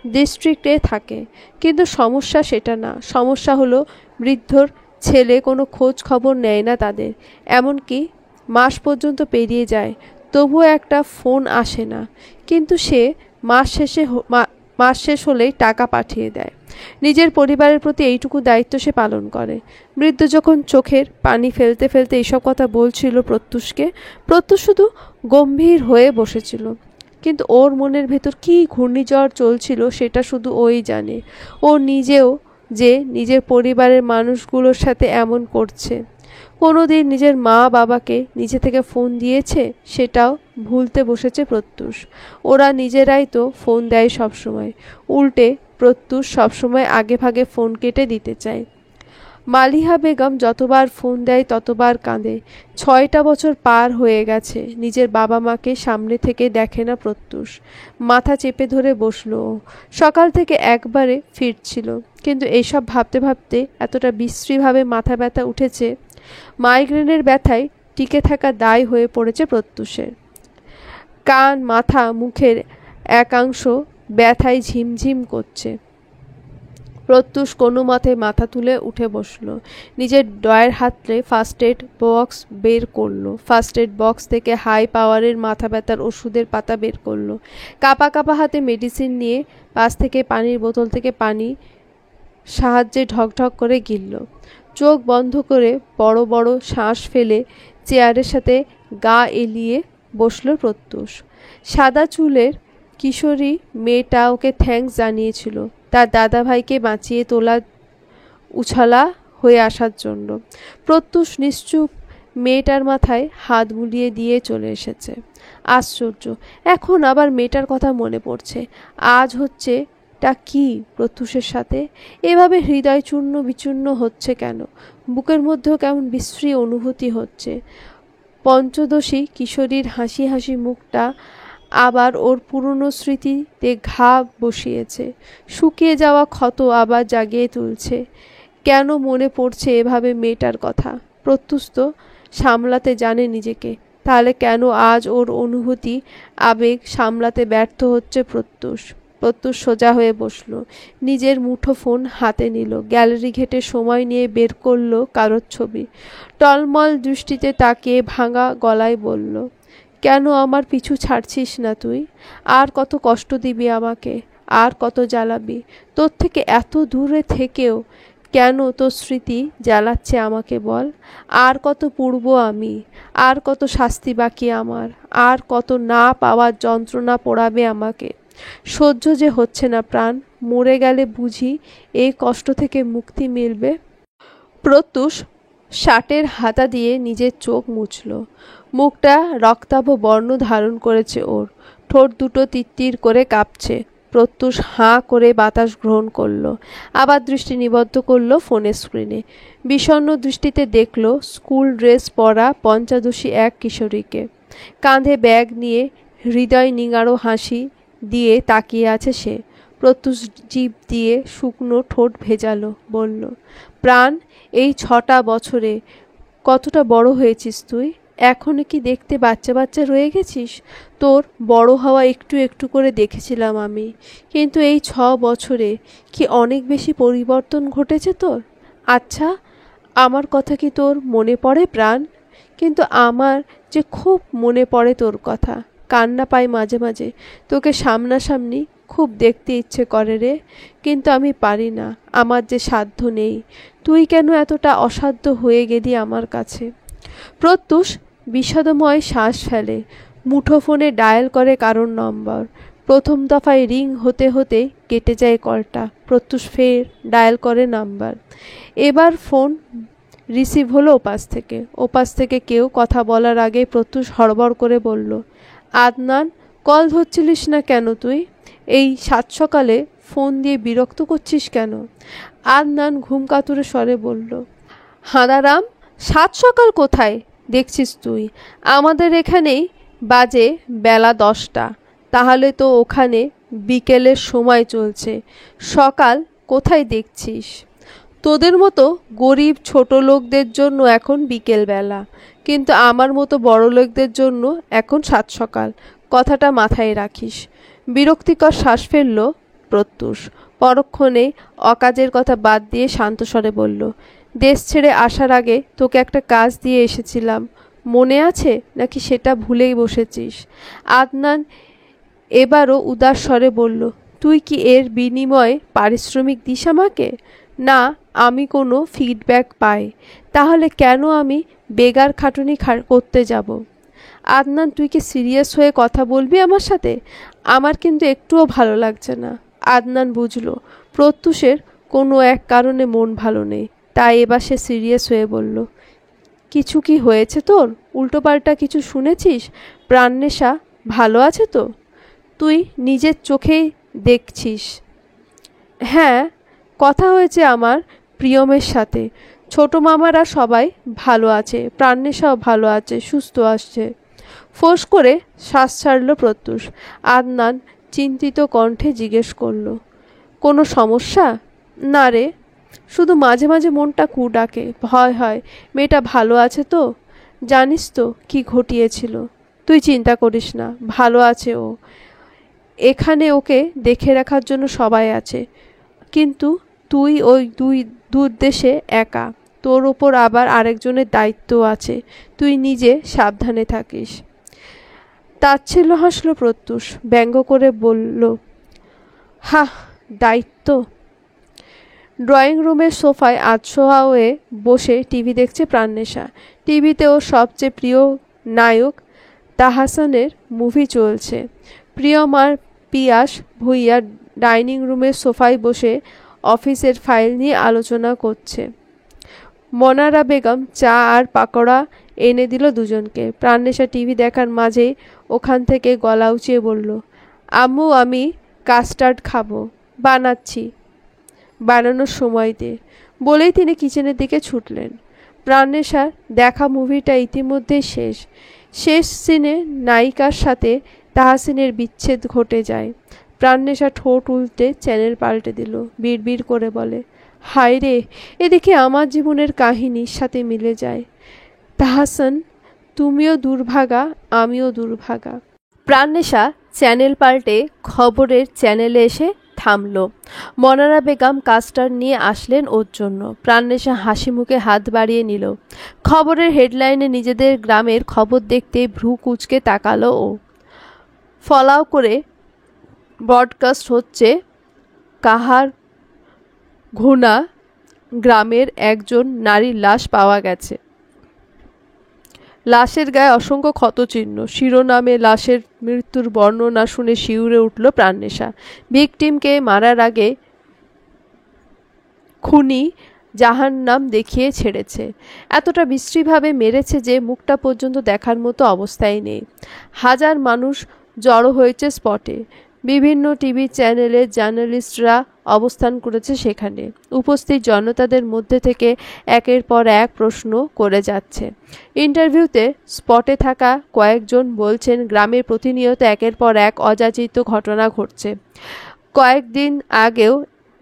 ডিস্ট্রিক্টে থাকে, কিন্তু সমস্যা সেটা না। সমস্যা হলো বৃদ্ধর ছেলে কোনো খোঁজ খবর নেয় না তাদের। এমনকি মাস পর্যন্ত পেরিয়ে যায়, তবুও একটা ফোন আসে না। কিন্তু সে মাস শেষ হলেই টাকা পাঠিয়ে দেয়। নিজের পরিবারের প্রতি এইটুকু দায়িত্ব সে পালন করে। বৃদ্ধ যখন চোখের পানি ফেলতে ফেলতে এইসব কথা বলছিল প্রত্যুষকে, প্রত্যুষ শুধু গম্ভীর হয়ে বসেছিল। কিন্তু ওর মনের ভেতর কী ঘূর্ণিঝড় চলছিল সেটা শুধু ওই জানে। ও নিজেও যে নিজের পরিবারের মানুষগুলোর সাথে এমন করছে। কোনো দিন নিজের মা বাবাকে নিজে থেকে ফোন দিয়েছে সেটাও ভুলতে বসেছে প্রত্যুষ। ওরা নিজেরাই তো ফোন দেয় সবসময়। উল্টে প্রত্যুষ সবসময় আগে ভাগে ফোন কেটে দিতে চায়। মালিহা বেগম যতবার ফোন দেয় ততবার কাঁদে। 6টা বছর পার হয়ে গেছে, নিজের বাবা মাকে সামনে থেকে দেখে না প্রত্যুষ। মাথা চেপে ধরে বসলো। সকাল থেকে একবারে ফিরছিল, কিন্তু এইসব ভাবতে ভাবতে এতটা বিশ্রীভাবে মাথা ব্যথা উঠেছে, মাইগ্রেনের ব্যথায় টিকে থাকা দায় হয়ে পড়েছে প্রত্যুষের। কান, মাথা, মুখের একাংশ ব্যথায় ঝিমঝিম করছে। প্রত্যুষ কোনো মতে মাথা তুলে উঠে বসল। নিজের ড্রয়ের হাতড়ে ফার্স্ট এড বক্স বের করলো। ফার্স্ট এড বক্স থেকে হাই পাওয়ারের মাথা ব্যথার ওষুধের পাতা বের করলো। কাপা কাপা হাতে মেডিসিন নিয়ে পাশ থেকে পানির বোতল থেকে পানি সাহায্যে ঢকঢক করে গিলল। চোখ বন্ধ করে বড় বড় শ্বাস ফেলে চেয়ারের সাথে গা এলিয়ে বসল প্রত্যুষ। সাদা চুলের কিশোরী মেয়েটা ওকে থ্যাঙ্কস জানিয়েছিল তার দাদাভাইকে বাঁচিয়ে তোলা উছালা হয়ে আসার জন্য। প্রত্যুষ নিশ্চুপ মেয়েটার মাথায় হাত বুলিয়ে দিয়ে চলে এসেছে। আশ্চর্য, এখন আবার মেয়েটার কথা মনে পড়ছে। আজ হচ্ছে টা কি প্রত্যুষের সাথে? এভাবে হৃদয় চূর্ণ বিচূর্ণ হচ্ছে কেন? বুকের মধ্যেও কেমন বিশ্রী অনুভূতি হচ্ছে। পঞ্চদশী কিশোরীর হাসি হাসি মুখটা আবার ওর পুরনো স্মৃতিতে ঘা বসিয়েছে। শুকিয়ে যাওয়া ক্ষত আবার জাগিয়ে তুলছে। কেন মনে পড়ছে এভাবে মেয়েটার কথা? প্রত্যুষ তো সামলাতে জানে নিজেকে, তাহলে কেন আজ ওর অনুভূতি আবেগ সামলাতে ব্যর্থ হচ্ছে প্রত্যুষ? প্রত্যুষ সোজা হয়ে বসল। নিজের মুঠো ফোন হাতে নিল। গ্যালারি ঘেটে সময় নিয়ে বের করলো কারোর ছবি। টলমল দৃষ্টিতে তাকিয়ে ভাঙা গলায় বলল, কেন আমার পিছু ছাড়ছিস না তুই? আর কত কষ্ট দিবি আমাকে? আর কত জ্বালাবি? তোর থেকে এত দূরে থেকেও কেন তোর স্মৃতি জ্বালাচ্ছে আমাকে বল? আর কত পূর্ব আমি? আর কত শাস্তি বাকি আমার? আর কত না পাওয়ার যন্ত্রণা পোড়াবে আমাকে? সহ্য যে হচ্ছে না প্রাণ। মরে গেলে বুঝি এই কষ্ট থেকে মুক্তি মিলবে? প্রত্যুষ শার্টের হাতা দিয়ে নিজের চোখ মুছল। মুখটা রক্তাভ বর্ণ ধারণ করেছে ওর। ঠোঁট দুটো তিত্তির করে কাঁপছে। প্রত্যুষ হাঁ করে বাতাস গ্রহণ করল। আবার দৃষ্টি নিবদ্ধ করল ফোনের স্ক্রিনে। বিষণ্ণ দৃষ্টিতে দেখল স্কুল ড্রেস পরা পঞ্চদশী এক কিশোরীকে। কাঁধে ব্যাগ নিয়ে হৃদয় নিঙাড়ো হাসি দিয়ে তাকিয়ে আছে সে। প্রত্যুষ জিভ দিয়ে শুকনো ঠোঁট ভেজালো, বলল, প্রাণ, এই 6টা বছরে কতটা বড় হয়েছিস তুই। এখনো কি দেখতে বাচ্চা বাচ্চা রয়ে গেছিস? তোর বড় হওয়া একটু একটু করে দেখেছিলাম আমি, কিন্তু এই 6 বছরে কি অনেক বেশি পরিবর্তন ঘটেছে তোর? আচ্ছা, আমার কথা কি তোর মনে পড়ে প্রাণ? কিন্তু আমার যে খুব মনে পড়ে তোর কথা। কান্না পাই মাঝে মাঝে। তোকে সামনাসামনি খুব দেখতে ইচ্ছে করে রে, কিন্তু আমি পারি না। আমার যে সাধ্য নেই। তুই কেন এতটা অসাধ্য হয়ে গেলি আমার কাছে? প্রত্যুষ বিষাদময় শ্বাস ফেলে। মুঠোফোনে ডায়াল করে কারোর নম্বর। প্রথম দফায় রিং হতে হতে কেটে যায় কলটা। প্রত্যুষ ফের ডায়াল করে নাম্বার। এবার ফোন রিসিভ হলো ওপাশ থেকে কেউ কথা বলার আগে প্রত্যুষ হড়বড় করে বলল, আদনান, কল ধরছিলিস না কেন তুই? এই সাত সকালে ফোন দিয়ে বিরক্ত করছিস কেন? আদনান ঘুমকাতুরে স্বরে বলল, হাঁদারাম, সাত সকাল কোথায় দেখছিস তুই? আমাদের এখানেই বাজে বেলা 10টা। তাহলে তো ওখানে বিকেলের সময় চলছে, সকাল কোথায় দেখছিস? তোদের মতো গরিব ছোট লোকদের জন্য এখন বিকেলবেলা, কিন্তু আমার মতো বড় লোকদের জন্য এখন সাত সকাল। কথাটা মাথায় রাখিস। বিরক্তিকর শ্বাস ফেলল প্রত্যুষ। পরক্ষণে অকাজের কথা বাদ দিয়ে শান্ত স্বরে বলল, দেশ ছেড়ে আসার আগে তোকে একটা কাজ দিয়ে এসেছিলাম, মনে আছে নাকি সেটা ভুলেই বসেছিস? আদনান এবারও উদাস স্বরে বলল, তুই কি এর বিনিময়ে পারিশ্রমিক দিস আমাকে? না, আমি কোনো ফিডব্যাক পাই। তাহলে কেন আমি বেগার খাটুনি করতে যাব? আদনান, তুই কি সিরিয়াস হয়ে কথা বলবি আমার সাথে? আমার কিন্তু একটুও ভালো লাগছে না। আদনান বুঝল প্রত্যুষের কোনো এক কারণে মন ভালো নেই, তাই এবার সে সিরিয়াস হয়ে বলল, কিছু কি হয়েছে তোর? উল্টোপাল্টা কিছু শুনেছিস? প্রাণনেশা ভালো আছে তো? তুই নিজের চোখেই দেখছিস। হ্যাঁ, কথা হয়েছে আমার প্রিয়মের সাথে। ছোট মামারা সবাই ভালো আছে, প্রাণনেশাও ভালো আছে, সুস্থ আসছে। ফোঁস করে শ্বাস ছাড়ল প্রত্যুষ। আদনান চিন্তিত কণ্ঠে জিজ্ঞেস করল, কোনো সমস্যা? না রে, শুধু মাঝে মাঝে মনটা কু ডাকে, ভয় হয় মেয়েটা ভালো আছে তো। জানিস তো কি ঘটিয়েছিল? তুই চিন্তা করিস না, ভালো আছে ও। এখানে ওকে দেখে রাখার জন্য সবাই আছে, কিন্তু তুই ওই দূর দেশে একা, তোর ওপর আবার আরেকজনের দায়িত্ব আছে। তুই নিজে সাবধানে থাকিস। তাচ্ছিল্য হাসল প্রত্যুষ, ব্যঙ্গ করে বলল, হাহ, দায়িত্ব? ড্রয়িং রুমের সোফায় আধশোয়া হয়ে বসে টিভি দেখছে প্রাণনেশা। টিভিতে ওর সবচেয়ে প্রিয় নায়ক তাহসানের মুভি চলছে। প্রিয়মার পিয়াস ভুইয়া ডাইনিং রুমের সোফায় বসে অফিসের ফাইল নিয়ে আলোচনা করছে। মনারা বেগম চা আর পাকোড়া এনে দিল দুজনকে। প্রাণনেশা টিভি দেখার মাঝেই ওখান থেকে গলা উঁচিয়ে বলল, আম্মু, আমি কাস্টার্ড খাবো, বানাচ্ছি, বানানোর সময় দে। বলেই তিনি কিচেনের দিকে ছুটলেন। প্রাণনেশার দেখা মুভিটা ইতিমধ্যেই শেষ সিনে নায়িকার সাথে তাহসিনের বিচ্ছেদ ঘটে যায়। প্রাণনেশা ঠোঁট উল্টে চ্যানেল পাল্টে দিল, বিড়বিড় করে বলে, হায় রে, এদিকে আমার জীবনের কাহিনীর সাথে মিলে যায়। তাহসান, তুমিও দুর্ভাগা, আমিও দুর্ভাগা। প্রাণনেশা চ্যানেল পাল্টে খবরের চ্যানেলে এসে থামল। মনারা বেগম কাস্টার্ড নিয়ে আসলেন ওর জন্য। প্রাণনেশা হাসি মুখে হাত বাড়িয়ে নিল। খবরের হেডলাইনে নিজেদের গ্রামের খবর দেখতে ভ্রু কুঁচকে তাকালো ও। ফলাও করে ব্রডকাস্ট হচ্ছে, কাহার ঘুণা গ্রামের একজন নারীর লাশ পাওয়া গেছে। লাশের গায়ে অসংখ্য ক্ষতচিহ্ন। শিরোনামে লাশের মৃত্যুর বর্ণনা শুনে শিউরে উঠল প্রাণনেশা। ভিকটিমকে মারার আগে খুনি জাহান্নাম দেখিয়ে ছেড়েছে। এতটা বিশ্রীভাবে মেরেছে যে মুখটা পর্যন্ত দেখার মতো অবস্থায় নেই। হাজার মানুষ জড়ো হয়েছে স্পটে। বিভিন্ন টিভি চ্যানেলের জার্নালিস্টরা অবস্থান করেছে সেখানে। উপস্থিত জনতাদের মধ্যে থেকে একের পর এক প্রশ্ন করে যাচ্ছে। ইন্টারভিউতে স্পটে থাকা কয়েকজন বলছেন, গ্রামে প্রতিনিয়ত একের পর এক অযাচিত ঘটনা ঘটছে। কয়েকদিন আগেও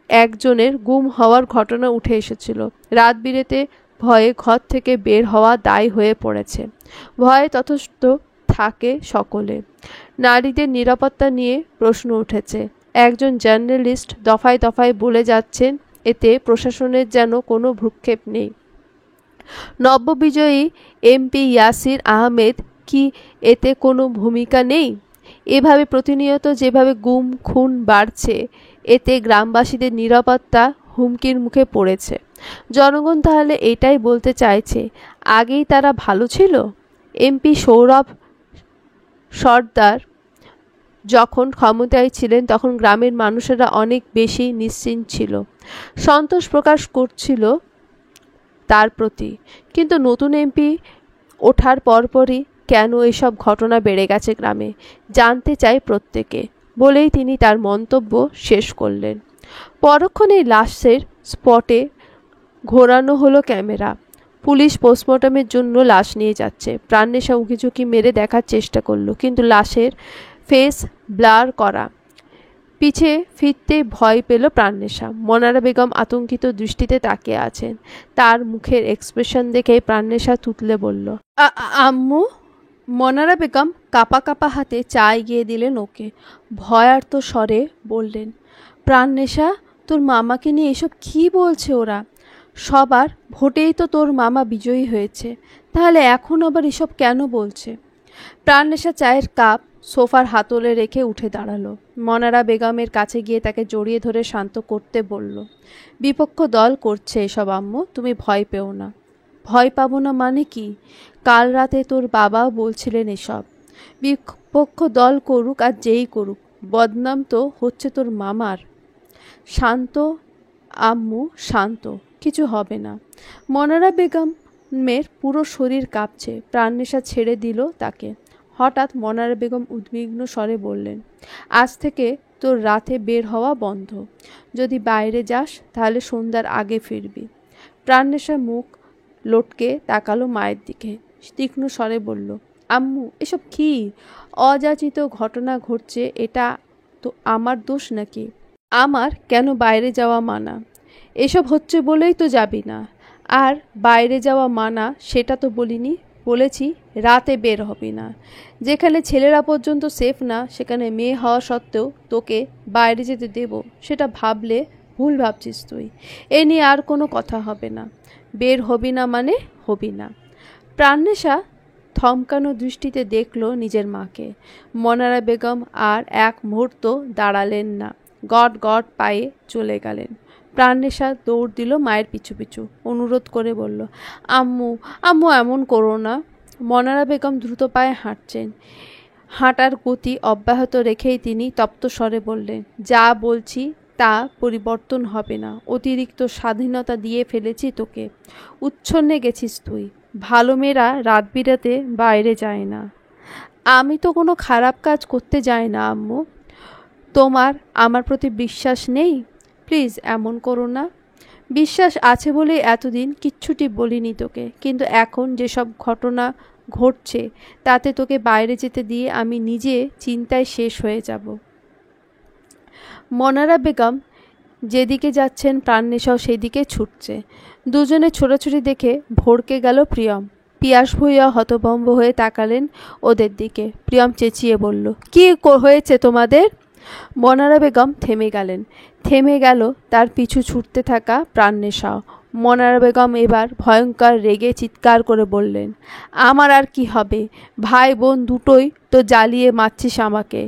একজনের গুম হওয়ার ঘটনা উঠে এসেছিল। রাত বিরেতে ভয়ে ঘর থেকে বের হওয়া দায় হয়ে পড়েছে। ভয়ে ততস্থ থাকে সকলে। নারীদের নিরাপত্তা নিয়ে প্রশ্ন উঠেছে। একজন জার্নালিস্ট দফায় দফায় বলে যাচ্ছেন, এতে প্রশাসনের যেন কোনো ভ্রুক্ষেপ নেই। নববিজয়ী এমপি ইয়াসির আহমেদ কি এতে কোনো ভূমিকা নেই? এভাবে প্রতিনিয়ত যেভাবে গুম খুন বাড়ছে, এতে গ্রামবাসীদের নিরাপত্তা হুমকির মুখে পড়েছে। জনগণ তাহলে এটাই বলতে চাইছে, আগেই তারা ভালো ছিল? এমপি সৌরভ সর্দার যখন ক্ষমতায় ছিলেন তখন গ্রামের মানুষেরা অনেক বেশি নিশ্চিন্ত ছিল, সন্তোষ প্রকাশ করছিল তার প্রতি। কিন্তু নতুন এমপি ওঠার পরপরই কেন এসব ঘটনা বেড়ে গেছে গ্রামে, জানতে চায় প্রত্যেকে, বলেই তিনি তার মন্তব্য শেষ করলেন। পরক্ষণেই লাশের স্পটে ঘোরানো হলো ক্যামেরা। পুলিশ পোস্টমর্টমের জন্য লাশ নিয়ে যাচ্ছে। প্রাণনেশা উকিঝুঁকি মেরে দেখার চেষ্টা করলো, কিন্তু লাশের ফেস ব্লার করা। পিছে ফিরতে ভয় পেল প্রাণনেশা। মনারা বেগম আতঙ্কিত দৃষ্টিতে তাকিয়ে আছেন। তার মুখের এক্সপ্রেশন দেখে প্রাণনেশা তুতলে বলল, আম্মু। মনারা বেগম কাপা কাপা হাতে চা এগিয়ে দিলেন ওকে। ভয়ার্ত স্বরে বললেন, প্রাণনেশা, তোর মামাকে নিয়ে এসব কী বলছে ওরা? সবার ভোটেই তো তোর মামা বিজয়ী হয়েছে, তাহলে এখন আবার এসব কেন বলছে? প্রাণনেশা চায়ের কাপ সোফার হাতলে রেখে উঠে দাঁড়ালো। মনারা বেগমের কাছে গিয়ে তাকে জড়িয়ে ধরে শান্ত করতে বলল, বিপক্ষ দল করছে এসব আম্মু, তুমি ভয় পেও না। ভয় পাবো না মানে কি? কাল রাতে তোর বাবাও বলছিলেন এসব। বিপক্ষ দল করুক আর যেই করুক, বদনাম তো হচ্ছে তোর মামার। শান্ত আম্মু, শান্ত, কিছু হবে না। মনারা বেগমের পুরো শরীর কাঁপছে। প্রাণনেশা ছেড়ে দিল তাকে। হঠাৎ মনারা বেগম উদ্বিগ্ন স্বরে বললেন, আজ থেকে তোর রাতে বের হওয়া বন্ধ। যদি বাইরে যাস তাহলে সন্ধ্যার আগে ফিরবি। প্রাণনেশা মুখ লটকে তাকালো মায়ের দিকে। তীক্ষ্ণ স্বরে বলল, আম্মু, এসব কি অযাচিত ঘটনা ঘটছে? এটা তো আমার দোষ নাকি? আমার কেন বাইরে যাওয়া মানা? এসব হচ্ছে বলেই তো যাবি না। আর বাইরে যাওয়া মানা সেটা তো বলিনি, বলেছি রাতে বের হবি না। যেখানে ছেলেরা পর্যন্ত সেফ না, সেখানে মেয়ে হওয়া সত্ত্বেও তোকে বাইরে যেতে দেব, সেটা ভাবলে ভুল ভাবছিস তুই। এ নিয়ে আর কোনো কথা হবে না। বের হবি না মানে হবি না। প্রাণনেশা থমকানো দৃষ্টিতে দেখল নিজের মাকে। মনারা বেগম আর এক মুহূর্ত দাঁড়ালেন না, গট গট পায়ে চলে গেলেন। প্রাণনেশা দৌড় দিল মায়ের পিছু পিছু, অনুরোধ করে বলল, আম্মু, আম্মু, এমন করো না। মনারা বেগম দ্রুত পায়ে হাঁটছেন। হাঁটার গতি অব্যাহত রেখেই তিনি তপ্ত স্বরে বললেন, যা বলছি তা পরিবর্তন হবে না। অতিরিক্ত স্বাধীনতা দিয়ে ফেলেছি তোকে। উচ্ছন্নে গেছিস তুই। ভালো মেয়েরা রাত বিরাতে বাইরে যায় না। আমি তো কোনো খারাপ কাজ করতে যাই না আম্মু। তোমার আমার প্রতি বিশ্বাস নেই? প্লিজ এমন করো না। বিশ্বাস আছে বলে এতদিন কিচ্ছুটি বলিনি তোকে, কিন্তু এখন যেসব ঘটনা ঘটছে তাতে তোকে বাইরে যেতে দিয়ে আমি নিজে চিন্তায় শেষ হয়ে যাব। মনারা বেগম যেদিকে যাচ্ছেন প্রাণনেশাও সেদিকে ছুটছে। দুজনে ছোটাছুটি দেখে ভড়কে গেল প্রিয়ম। পিয়াস ভূঁইয়া হতভম্ব হয়ে তাকালেন ওদের দিকে। প্রিয়ম চেঁচিয়ে বলল, কি হয়েছে তোমাদের? মনারা বেগম থেমে গেলেন। থেমে গেল তার পিছু ছুটতে থাকা প্রাণনেশাও। মনারা বেগম এবার ভয়ঙ্কর রেগে চিৎকার করে বললেন, আমার আর কি হবে? ভাই বোন দুটোই তো জ্বালিয়ে মারছিস আমাকে,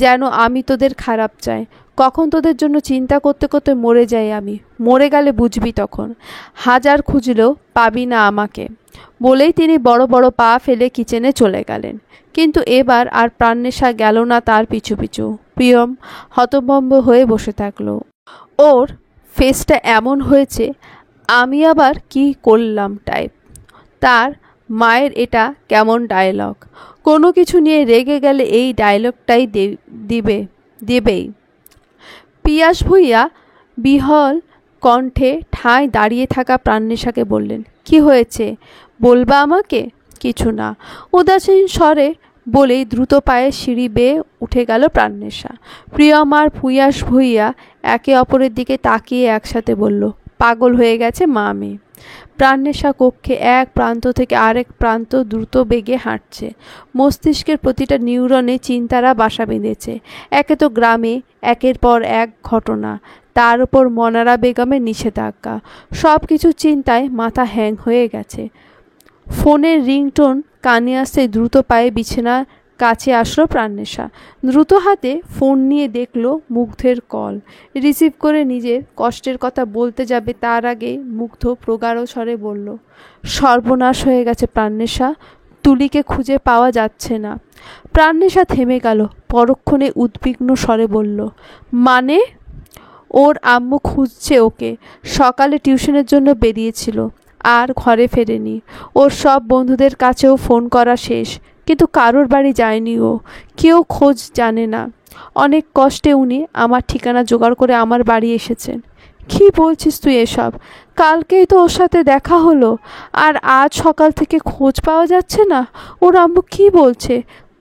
যেন আমি তোদের খারাপ চাই। কখন তোদের জন্য চিন্তা করতে করতে মরে যাই আমি। মরে গেলে বুঝবি তখন। হাজার খুঁজলেও পাবি না আমাকে। বলেই তিনি বড় বড় পা ফেলে কিচেনে চলে গেলেন। কিন্তু এবার আর প্রাণনেশা গেল না তার পিছু পিছু। প্রিয়ম হতভম্ব হয়ে বসে থাকলো। ওর ফেসটা এমন হয়েছে আমি আবার কি করলাম টাইপ। তার মায়ের এটা কেমন ডায়লগ? কোনো কিছু নিয়ে রেগে গেলে এই ডায়লগটাই দেবেই। পিয়াস ভূঁইয়া বিহল কণ্ঠে ঠায় দাঁড়িয়ে থাকা প্রাণনেশাকে বললেন, কি হয়েছে বলবা আমাকে? কিছু না, উদাসীন স্বরে বলেই দ্রুত পায়ে সিঁড়ি বেয়ে উঠে গেল প্রাণনেশা। প্রিয়ম আর পিয়াস ভূঁইয়া একে অপরের দিকে তাকিয়ে একসাথে বলল, পাগল হয়ে গেছে মা মেয়ে। প্রাণনেশা কক্ষে এক প্রান্ত থেকে আরেক প্রান্ত দ্রুত বেগে হাঁটছে। মস্তিষ্কের প্রতিটা নিউরনে চিন্তারা বাসা বেঁধেছে। একে তো গ্রামে একের পর এক ঘটনা, তার উপর মনারা বেগমের নিষেধাজ্ঞা। সব কিছু চিন্তায় মাথা হ্যাং হয়ে গেছে। ফোনের রিংটোন কানে আসতে দ্রুত পায়ে বিছানার কাছে আসলো প্রাণনেশা। দ্রুত হাতে ফোন নিয়ে দেখল মুগ্ধের কল। রিসিভ করে নিজের কষ্টের কথা বলতে যাবে তার আগে মুগ্ধ প্রগাঢ় স্বরে বলল, সর্বনাশ হয়ে গেছে প্রাণনেশা, তুলিকে খুঁজে পাওয়া যাচ্ছে না। প্রাণনেশা থেমে গেল। পরক্ষণে উদ্বিগ্ন স্বরে বলল, মানে? ওর আম্মু খুঁজছে ওকে। সকালে টিউশনের জন্য বেরিয়েছিল, আর ঘরে ফেরেনি। ওর সব বন্ধুদের কাছেও ফোন করা শেষ, কিন্তু কারোর বাড়ি যায়নি ও। কেউ খোঁজ জানে না। অনেক কষ্টে উনি আমার ঠিকানা জোগাড় করে আমার বাড়ি এসেছেন, কি বলছিস তুই এসব? কালকেই তো ওর সাথে দেখা হলো, আর আজ সকাল থেকে খোঁজ পাওয়া যাচ্ছে না। ওর আম্মু কি বলছে?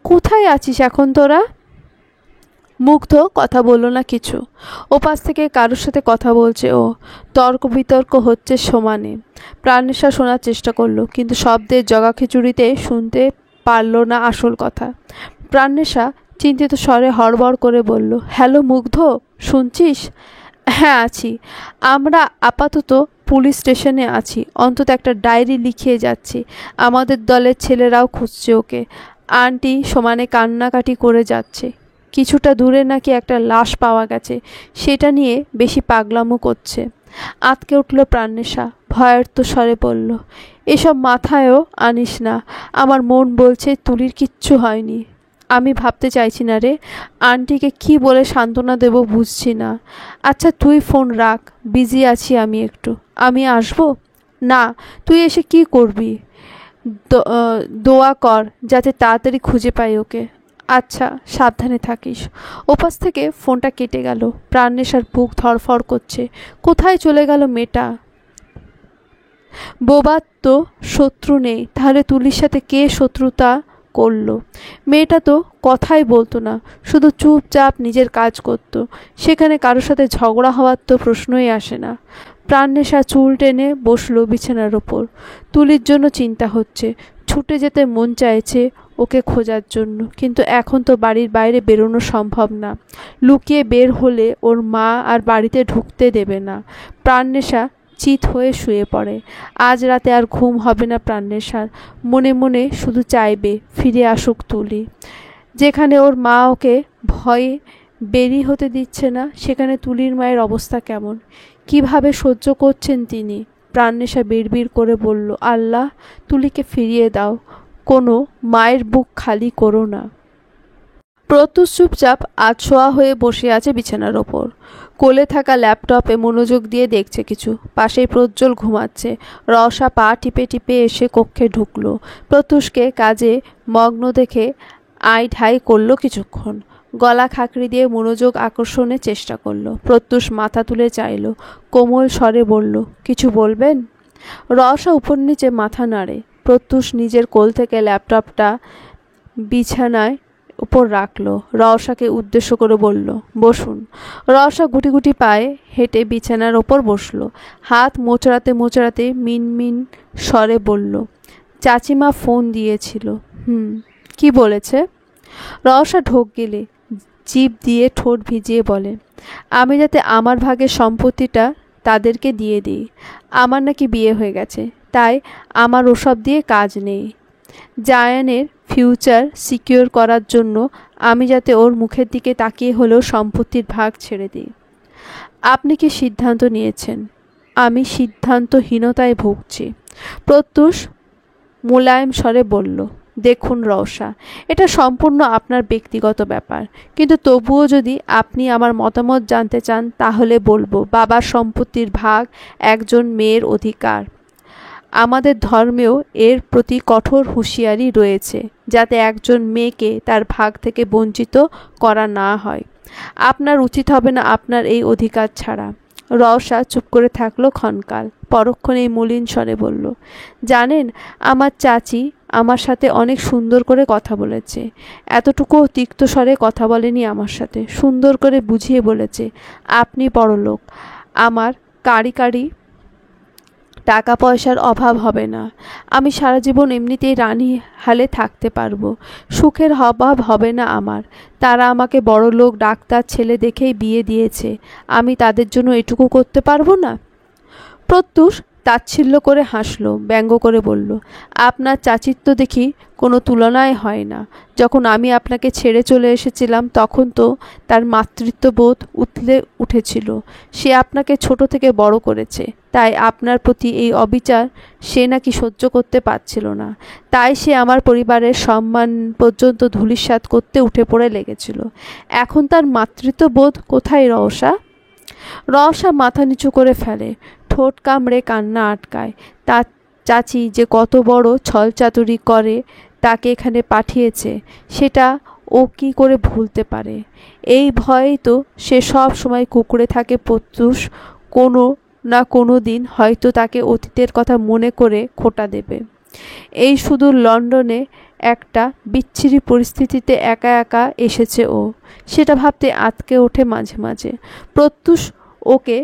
কোথায় আছিস এখন তোরা? মুগ্ধ কথা বলল না কিছু। ওপাশ থেকে কারোর সাথে কথা বলছে ও। তর্ক বিতর্ক হচ্ছে সমানে। প্রাণেশা শোনার চেষ্টা করলো, কিন্তু শব্দের জগাখিচুড়িতে শুনতে পারল না আসল কথা। প্রাণেশা চিন্তিত স্বরে হড়বড় করে বলল, হ্যালো মুগ্ধ, শুনছিস? হ্যাঁ আছি। আমরা আপাতত পুলিশ স্টেশনে আছি, অন্তত একটা ডায়েরি লিখিয়ে যাচ্ছি। আমাদের দলের ছেলেরাও খুঁজছে ওকে। আন্টি সমানে কান্নাকাটি করে যাচ্ছে। কিছুটা দূরে নাকি একটা লাশ পাওয়া গেছে, সেটা নিয়ে বেশি পাগলামো করছে। আঁতকে উঠল প্রাণেশা, ভয়ার্ত স্বরে বলল, এসব মাথায়ও আনিস না। আমার মন বলছে তুলির কিচ্ছু হয়নি। আমি ভাবতে চাইছি না রে। আন্টিকে কি বলে সান্ত্বনা দেব বুঝছি না। আচ্ছা তুই ফোন রাখ, বিজি আছি আমি একটু। আমি আসবো? না, তুই এসে কি করবি? দোয়া কর যাতে তাড়াতাড়ি খুঁজে পাই ওকে। আচ্ছা, সাবধানে থাকিস। ওপাশ থেকে ফোনটা কেটে গেল। প্রাণেশার বুক ধড়ফড় করছে। কোথায় চলে গেল মেয়েটা? বোবার তো শত্রু নেই, তাহলে তুলির সাথে কে শত্রুতা করলো? মেয়েটা তো কথাই বলতো না, শুধু চুপচাপ নিজের কাজ করত। সেখানে কারোর সাথে ঝগড়া হওয়ার তো প্রশ্নই আসে না। প্রাণেশা চুল টেনে বসলো বিছানার ওপর। তুলির জন্য চিন্তা হচ্ছে। ছুটে যেতে মন চাইছে ওকে খোঁজার জন্য, কিন্তু এখন তো বাড়ির বাইরে বেরোনো সম্ভব না। লুকিয়ে বের হলে ওর মা আর বাড়িতে ঢুকতে দেবে না। প্রাণেশা চিত হয়ে শুয়ে পড়ে। আজ রাতে আর ঘুম হবে না প্রাণেশার। মনে মনে শুধু চাইবে ফিরে আসুক তুলি। যেখানে ওর মা ওকে ভয়ে বেরি হতে দিচ্ছে না, সেখানে তুলির মায়ের অবস্থা কেমন, কিভাবে সহ্য করছেন তিনি? প্রাণেশা বিড়বিড় করে বলল, আল্লাহ, তুলিকে ফিরিয়ে দাও, কোনো মায়ের বুক খালি করো না। প্রত্যুষ চুপচাপ আধশোয়া হয়ে বসে আছে বিছানার ওপর। কোলে থাকা ল্যাপটপে মনোযোগ দিয়ে দেখছে কিছু। পাশেই প্রজ্জ্বল ঘুমাচ্ছে। রসা পা টিপে টিপে এসে কক্ষে ঢুকলো। প্রত্যুষকে কাজে মগ্ন দেখে আই ঢাই করলো কিছুক্ষণ। গলা খাকড়ি দিয়ে মনোযোগ আকর্ষণের চেষ্টা করলো। প্রত্যুষ মাথা তুলে চাইল। কোমল স্বরে বলল, কিছু বলবেন? রসা উপর নিচে মাথা নাড়ে। প্রত্যুষ নিজের কোল থেকে ল্যাপটপটা বিছানায় উপর রাখলো। রসাকে উদ্দেশ্য করে বলল, বসুন। রসা গুটি গুটি পায়ে হেঁটে বিছানার ওপর বসলো। হাত মোচড়াতে মোচড়াতে মিনমিন স্বরে বলল, চাচিমা ফোন দিয়েছিল। কি বলেছে? রসা ঢোক গেলে জিভ দিয়ে ঠোঁট ভিজিয়ে বলে, আমি যাতে আমার ভাগের সম্পত্তিটা তাদেরকে দিয়ে দিই। আমার নাকি বিয়ে হয়ে গেছে, তাই আমার ওসব দিয়ে কাজ নেই। জায়ানের ফিউচার সিকিউর করার জন্য আমি যাতে ওর মুখের দিকে তাকিয়ে হলেও সম্পত্তির ভাগ ছেড়ে দিই। আপনি কি সিদ্ধান্ত নিয়েছেন? আমি সিদ্ধান্তহীনতায় ভুগছি। প্রত্যুষ মোলায়েম স্বরে বলল, দেখুন রওশা, এটা সম্পূর্ণ আপনার ব্যক্তিগত ব্যাপার, কিন্তু তবুও যদি আপনি আমার মতামত জানতে চান তাহলে বলবো, বাবার সম্পত্তির ভাগ একজন মেয়ের অধিকার। আমাদের ধর্মেও এর প্রতি কঠোর হুঁশিয়ারি রয়েছে, যাতে একজন মেয়েকে তার ভাগ থেকে বঞ্চিত করা না হয়। আপনার উচিত হবে না আপনার এই অধিকার ছাড়া। রওশা চুপ করে থাকলো ক্ষণকাল। পরক্ষণেই মলিন স্বরে বলল, জানেন, আমার চাচি আমার সাথে অনেক সুন্দর করে কথা বলেছে। এতটুকুও তিক্ত স্বরে কথা বলেনি আমার সাথে। সুন্দর করে বুঝিয়ে বলেছে, আপনি বড়লোক, আমার কারি কারি টাকা পয়সার অভাব হবে না। আমি সারা জীবন এমনিতেই রানী হালে থাকতে পারবো। সুখের অভাব হবে না আমার। তারা আমাকে বড়লোক ডাক্তার ছেলে দেখেই বিয়ে দিয়েছে। আমি তাদের জন্য এটুকু করতে পারবো না? প্রত্যুষ তাচ্ছিল্য করে হাসল, ব্যঙ্গ করে বলল, আপনার চাচিত্ব দেখি কোনো তুলনায় হয় না। যখন আমি আপনাকে ছেড়ে চলে এসেছিলাম তখন তো তার মাতৃত্ববোধ উথলে উঠেছিল। সে আপনাকে ছোট থেকে বড় করেছে, তাই আপনার প্রতি এই অবিচার সে নাকি সহ্য করতে পারছিল না। তাই সে আমার পরিবারের সম্মান পর্যন্ত ধূলিসাৎ করতে উঠে পড়ে লেগেছিল। এখন তার মাতৃত্ববোধ কোথায় রওশা? রওশা মাথা নিচু করে ফেলে, ঠোঁট কামড়ে কান্না আটকায়। তার চাচি যে কত বড় ছলচাতুরি করে তাকে এখানে পাঠিয়েছে, সেটা ও কি করে ভুলতে পারে? এই ভয়েই তো সে সব সময় কুঁকড়ে থাকে প্রত্যুষ কোনো না কোনো দিন হয়তো তাকে অতীতের কথা মনে করে খোঁটা দেবে। এই সুদূর লন্ডনে একটা বিচ্ছিরি পরিস্থিতিতে একা একা এসেছে ও, সেটা ভাবতে আঁতকে ওঠে মাঝে মাঝে। প্রত্যুষ ওকে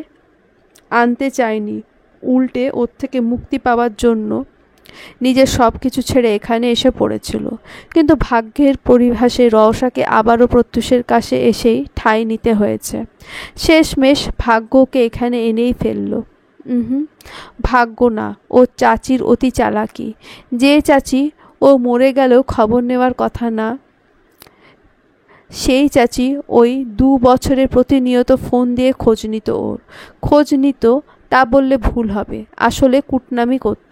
আনতে চায়নি, উল্টে ওর থেকে মুক্তি পাওয়ার জন্য নিজের সব কিছু ছেড়ে এখানে এসে পড়েছিল। কিন্তু ভাগ্যের পরিহাসে রওশাকে আবারও প্রত্যুষের কাছে এসেই ঠাঁই নিতে হয়েছে। শেষমেশ ভাগ্যকে এখানে এনেই ফেলল। ভাগ্য না, ও চাচির অতি চালাকি। যে চাচি ও মরে গেলেও খবর নেওয়ার কথা না, সেই চাচি ওই 2 বছরে প্রতিনিয়ত ফোন দিয়ে খোঁজ নিত ওর। খোঁজ নিত তা বললে ভুল হবে, আসলে কুটনামি করত।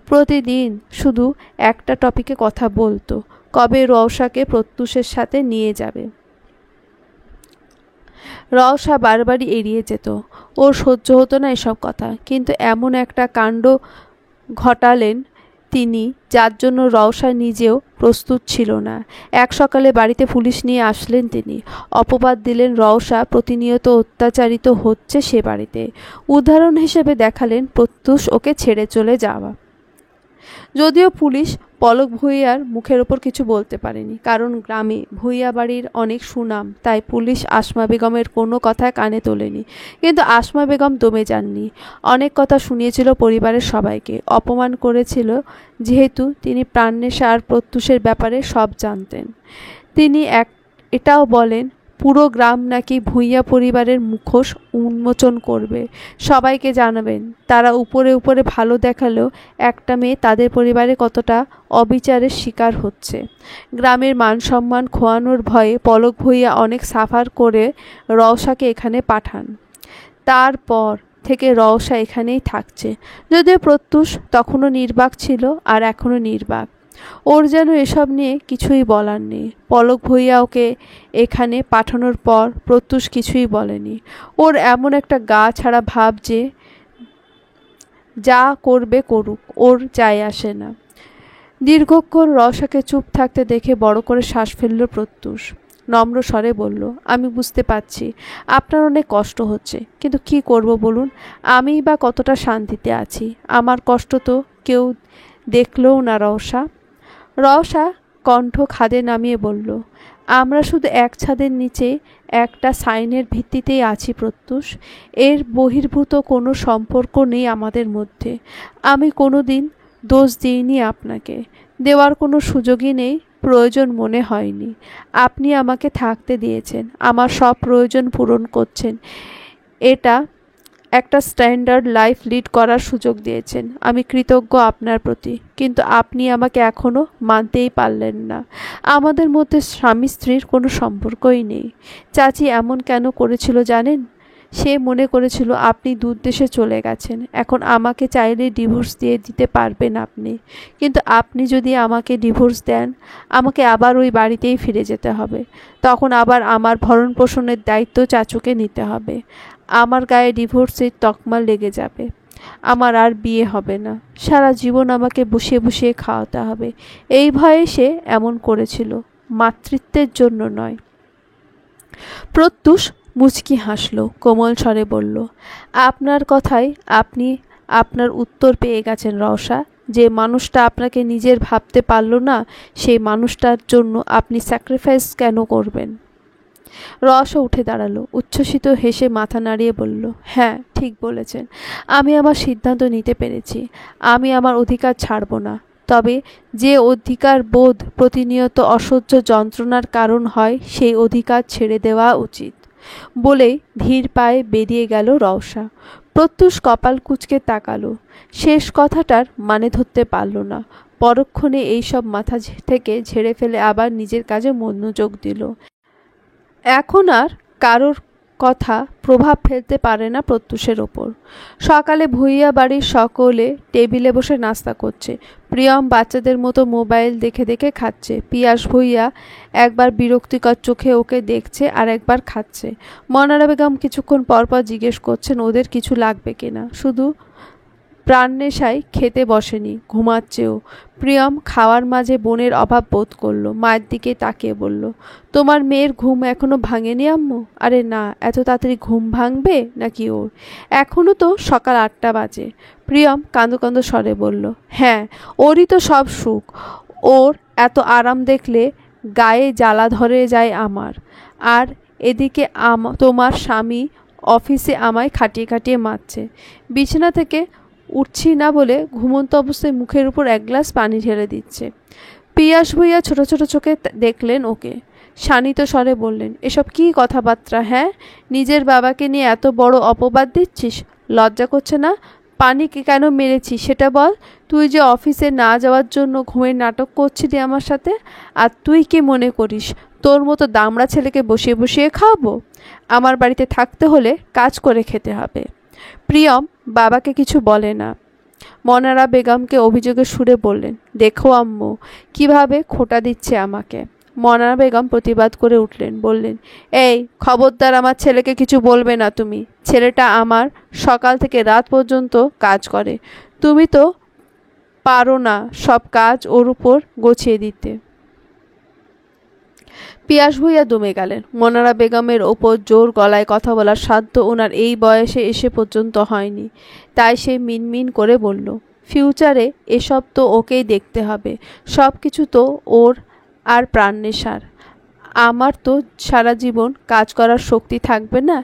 প্রতিদিন শুধু একটা টপিকে কথা বলতো, কবে রওশাকে প্রত্যুষের সাথে নিয়ে যাবে। রওশা বারবারই এড়িয়ে যেত, ওর সহ্য হতো না এসব কথা। কিন্তু এমন একটা কাণ্ড ঘটালেন তিনি, যার জন্য রওশা নিজেও প্রস্তুত ছিল না। এক সকালে বাড়িতে পুলিশ নিয়ে আসলেন তিনি। অপবাদ দিলেন রওশা প্রতিনিয়ত অত্যাচারিত হচ্ছে সে বাড়িতে। উদাহরণ হিসেবে দেখালেন প্রত্যুষ ওকে ছেড়ে চলে যাওয়া। যদিও পুলিশ পলক ভূঁইয়ার মুখের ওপর কিছু বলতে পারেনি, কারণ গ্রামে ভূঁইয়া বাড়ির অনেক সুনাম, তাই পুলিশ আসমা বেগমের কোনো কথায় কানে তোলেনি। কিন্তু আসমা বেগম দমে যাননি। অনেক কথা শুনিয়েছিল পরিবারের সবাইকে, অপমান করেছিল, যেহেতু তিনি প্রাণনেশা আর প্রত্যুষের ব্যাপারে সব জানতেন। তিনি এটাও বলেন পুরো গ্রাম নাকি ভূঁইয়া পরিবারের মুখোশ উন্মোচন করবে, সবাইকে জানাবেন তারা উপরে উপরে ভালো দেখালেও একটা মেয়ে তাদের পরিবারে কতটা অবিচারের শিকার হচ্ছে। গ্রামের মান সম্মান খোয়ানোর ভয়ে পলক ভূঁইয়া অনেক সাফার করে রওশাকে এখানে পাঠান। তারপর থেকে রওশা এখানেই থাকছে। যদিও প্রত্যুষ তখনও নির্বাক ছিল, আর এখনও নির্বাক। ওর যেন এসব নিয়ে কিছুই বলার নেই। পলক ভূঁইয়া ওকে এখানে পাঠানোর পর প্রত্যুষ কিছুই বলেনি। ওর এমন একটা গা ছাড়া ভাব যে যা করবে করুক, ওর যায় আসে না। দীর্ঘক্ষণ রওশাকে চুপ থাকতে দেখে বড় করে শ্বাস ফেলল প্রত্যুষ। নম্র স্বরে বলল, আমি বুঝতে পারছি আপনার অনেক কষ্ট হচ্ছে, কিন্তু কি করব বলুন, আমিই বা কতটা শান্তিতে আছি। আমার কষ্ট তো কেউ দেখলও না রওশা। রওশা কণ্ঠ খাদে নামিয়ে বলল, আমরা শুধু এক ছাদের নিচে একটা সাইনের ভিত্তিতেই আছি প্রত্যুষ। এর বহির্ভূত কোনো সম্পর্ক নেই আমাদের মধ্যে। আমি কোনো দিন দোষ দিইনি আপনাকে, দেওয়ার কোনো সুযোগই নেই, প্রয়োজন মনে হয়নি। আপনি আমাকে থাকতে দিয়েছেন, আমার সব প্রয়োজন পূরণ করছেন, এটা একটা স্ট্যান্ডার্ড লাইফ লিড করার সুযোগ দিয়েছেন। আমি কৃতজ্ঞ আপনার প্রতি, কিন্তু আপনি আমাকে এখনও মানতেই পারলেন না। আমাদের মধ্যে স্বামী স্ত্রীর কোনো সম্পর্কই নেই। চাচি এমন কেন করেছিল জানেন? সে মনে করেছিল আপনি দূর দেশে চলে গেছেন, এখন আমাকে চাইলে ডিভোর্স দিয়ে দিতে পারবেন আপনি। কিন্তু আপনি যদি আমাকে ডিভোর্স দেন, আমাকে আবার ওই বাড়িতেই ফিরে যেতে হবে। তখন আবার আমার ভরণ পোষণের দায়িত্ব চাচুকে নিতে হবে। আমার গায়ে ডিভোর্সের তকমা লেগে যাবে। আমার আর বিয়ে হবে না। সারা জীবন আমাকে বসিয়ে বসিয়ে খাওয়াতে হবে। এই ভয়ে সে এমন করেছিল, মাতৃত্বের জন্য নয়। প্রত্যুষ মুচকি হাসল, কোমল স্বরে বলল, আপনার কথায় আপনি আপনার উত্তর পেয়ে গেছেন রওশা। যে মানুষটা আপনাকে নিজের ভাবতে পারল না, সেই মানুষটার জন্য আপনি স্যাক্রিফাইস কেন করবেন? রওশা উঠে দাঁড়ালো, উচ্ছ্বসিত হেসে মাথা নাড়িয়ে বলল, হ্যাঁ ঠিক বলেছেন, আমি আমার সিদ্ধান্ত নিতে পেরেছি। আমি আমার অধিকার ছাড়ব না। তবে যে অধিকার বোধ প্রতিনিয়ত অসহ্য যন্ত্রণার কারণ হয়, সেই অধিকার ছেড়ে দেওয়া উচিত। বলেই ধীর পায়ে বেরিয়ে গেল রওশা। প্রত্যুষ কপাল কুঁচকে তাকালো। শেষ কথাটার মানে ধরতে পারল না। পরক্ষণে এইসব মাথা থেকে ঝেড়ে ফেলে আবার নিজের কাজে মনোযোগ দিল। এখন আর কারোর কথা প্রভাব ফেলতে পারে না প্রত্যুষের ওপর। সকালে ভূঁইয়া বাড়ির সকলে টেবিলে বসে নাস্তা করছে। প্রিয়ম বাচ্চাদের মতো মোবাইল দেখে দেখে খাচ্ছে। পিয়াস ভূঁইয়া একবার বিরক্তিকর চোখে ওকে দেখছে, আর একবার খাচ্ছে। মনারা বেগম কিছুক্ষণ পরপর জিজ্ঞেস করছেন ওদের কিছু লাগবে কিনা। শুধু প্রাণ নেশায় খেতে বসেনি, ঘুমাচ্ছেও। প্রিয়ম খাওয়ার মাঝে বোনের অভাব বোধ করলো। মায়ের দিকে তাকিয়ে বলল, তোমার মেয়ের ঘুম এখনো ভাঙেনি আম্মু? আরে না, এত তাড়াতাড়ি ঘুম ভাঙবে নাকি ওর? এখনো তো সকাল 8টা বাজে। প্রিয়ম কাঁদো কাঁদো স্বরে বলল, হ্যাঁ, ওরই তো সব সুখ। ওর এত আরাম দেখলে গায়ে জ্বালা ধরে যায় আমার। আর এদিকে তোমার স্বামী অফিসে আমায় খাটিয়ে খাটিয়ে মারছে। বিছানা থেকে উঠছি না বলে ঘুমন্ত অবস্থায় মুখের উপর 1 গ্লাস পানি ঢেলে দিচ্ছে। পিয়াস ভুইয়া ছোট ছোট চোখে দেখলেন ওকে। শানিত স্বরে বললেন, এসব কি কথাবার্তা? হ্যাঁ, নিজের বাবাকে নিয়ে এত বড় অপবাদ দিচ্ছিস? লজ্জা করছে না? পানিকে কেন মেরেছিস সেটা বল। তুই যে অফিসে না যাওয়ার জন্য ঘুমের নাটক করছিলি আমার সাথে, আর তুই কি মনে করিস তোর মতো দামড়া ছেলেকে বসিয়ে বসিয়ে খাওয়াবো? আমার বাড়িতে থাকতে হলে কাজ করে খেতে হবে। প্রিয়ম বাবাকে কিছু বলে না। মনারা বেগমকে অভিযোগের সুরে বললেন, দেখো আম্মু কিভাবে খোঁটা দিচ্ছে আমাকে। মনারা বেগম প্রতিবাদ করে উঠলেন, বললেন, এই খবরদার আমার ছেলেকে কিছু বলবে না তুমি। ছেলেটা আমার সকাল থেকে রাত পর্যন্ত কাজ করে, তুমি তো পারো না সব কাজ ওর উপর গছিয়ে দিতে। পিয়াস ভুইয়া দমে গেলেন। মনারা বেগমের ওপর জোর গলায় কথা বলার সাধ্য ওনার এই বয়সে এসে পর্যন্ত হয়নি। তাই সে মিনমিন করে বলল, ফিউচারে এসব তো ওকেই দেখতে হবে। সব কিছু তো ওর আর প্রাণ নেশার। আমার তো সারা জীবন কাজ করার শক্তি থাকবে না।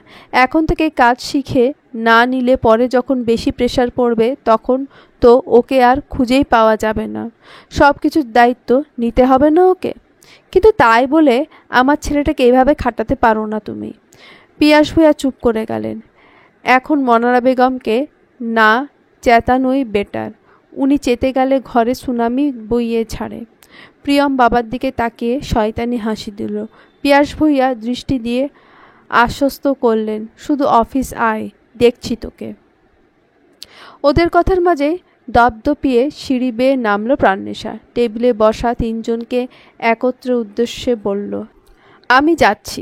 এখন থেকে কাজ শিখে না নিলে পরে যখন বেশি প্রেশার পড়বে তখন তো ওকে আর খুঁজেই পাওয়া যাবে না। সব কিছুর দায়িত্ব নিতে হবে না ওকে? কিন্তু তাই বলে আমার ছেলেটাকে এভাবে খাটাতে পারো না তুমি। পিয়াস ভুইয়া চুপ করে গেলেন। এখন মনারা বেগমকে না চেতানোই বেটার। উনি চেতে গেলে ঘরে সুনামি বইয়ে ছাড়ে। প্রিয়ম বাবার দিকে তাকিয়ে শয়তানি হাসি দিল। পিয়াস ভুইয়া দৃষ্টি দিয়ে আশ্বস্ত করলেন, শুধু অফিস আয়, দেখছি তোকে। ওদের কথার মাঝে দপদপিয়ে সিঁড়ি বেয়ে নামলো প্রাণনেশা। টেবিলে বসা 3জনকে একত্রে উদ্দেশ্যে বলল, আমি যাচ্ছি,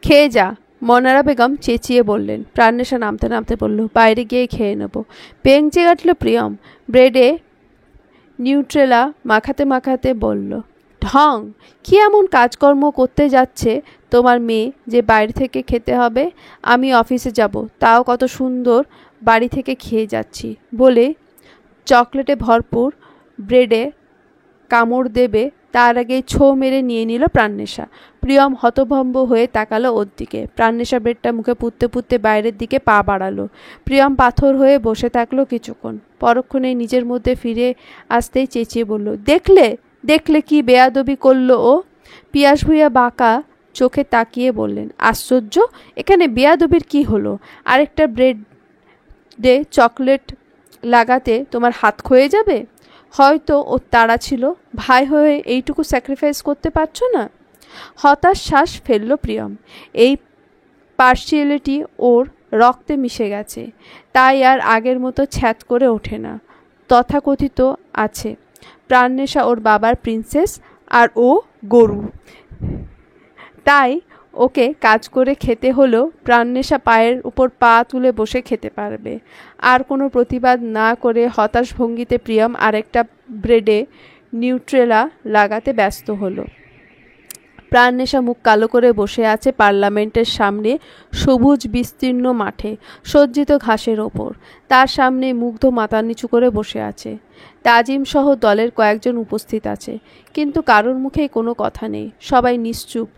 খেয়ে যা। মনারা বেগম চেঁচিয়ে বললেন। প্রাণনেশা নামতে নামতে বলল, বাইরে গিয়ে খেয়ে নেব। বেঞ্চে কাটল প্রিয়ম। ব্রেডে নিউট্রেলা মাখাতে মাখাতে বলল, ঢং, কি এমন কাজকর্ম করতে যাচ্ছে তোমার মেয়ে যে বাইরে থেকে খেতে হবে? আমি অফিসে যাব, তাও কত সুন্দর বাড়ি থেকে খেয়ে যাচ্ছি বলে চকলেটে ভরপুর ব্রেডে কামড় দেবে তার আগেই ছো মেরে নিয়ে নিল প্রাণনেশা। প্রিয়ম হতভম্ব হয়ে তাকালো ওর দিকে। প্রাণনেশা ব্রেডটা মুখে পুঁততে পুঁততে বাইরের দিকে পা বাড়ালো। প্রিয়ম পাথর হয়ে বসে থাকলো কিছুক্ষণ। পরক্ষণে নিজের মধ্যে ফিরে আসতেই চেঁচিয়ে বলল, দেখলে দেখলে কি বেয়াদবি করলো ও? পিয়াস ভুইয়া বাঁকা চোখে তাকিয়ে বললেন, আশ্চর্য, এখানে বেয়াদবির কি হলো? আরেকটা ব্রেডে চকলেট লাগাতে তোমার হাত ক্ষয়ে যাবে? হয়তো ওর তাড়া ছিল, ভাই হয়ে এইটুকু স্যাক্রিফাইস করতে পারছো না? হতাশ শ্বাস ফেলল প্রিয়ম। এই পার্সিয়ালিটি ওর রক্তে মিশে গেছে, তাই আর আগের মতো ছ্যাঁত করে ওঠে না। তথাকথিত আছে, প্রাণনেশা ওর বাবার প্রিন্সেস আর ও গরু, তাই ওকে কাজ করে খেতে হলেও প্রাণনেশা পায়ের উপর পা তুলে বসে খেতে পারবে। আর কোনো প্রতিবাদ না করে হতাশ ভঙ্গিতে প্রিয়ম আরেকটা ব্রেডে নিউট্রেলা লাগাতে ব্যস্ত হলো। প্রাণনেশা মুখ কালো করে বসে আছে পার্লামেন্টের সামনে সবুজ বিস্তীর্ণ মাঠে সজ্জিত ঘাসের ওপর। তার সামনে মুগ্ধ মাথা নিচু করে বসে আছে। তাজিম সহ দলের কয়েকজন উপস্থিত আছে, কিন্তু কারোর মুখেই কোনো কথা নেই। সবাই নিশ্চুপ,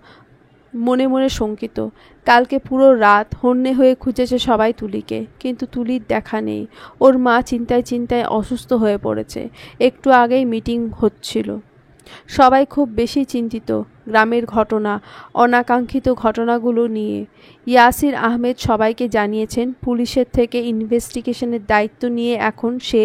মনে মনে শঙ্কিত। কালকে পুরো রাত হন্যে হয়ে খুঁজেছে সবাই তুলিকে, কিন্তু তুলির দেখা নেই। ওর মা চিন্তায় চিন্তায় অসুস্থ হয়ে পড়েছে। একটু আগেই মিটিং হচ্ছিল। সবাই খুব বেশি চিন্তিত গ্রামের ঘটনা, অনাকাঙ্ক্ষিত ঘটনাগুলো নিয়ে। ইয়াসির আহমেদ সবাইকে জানিয়েছেন পুলিশের থেকে ইনভেস্টিগেশনের দায়িত্ব নিয়ে এখন সে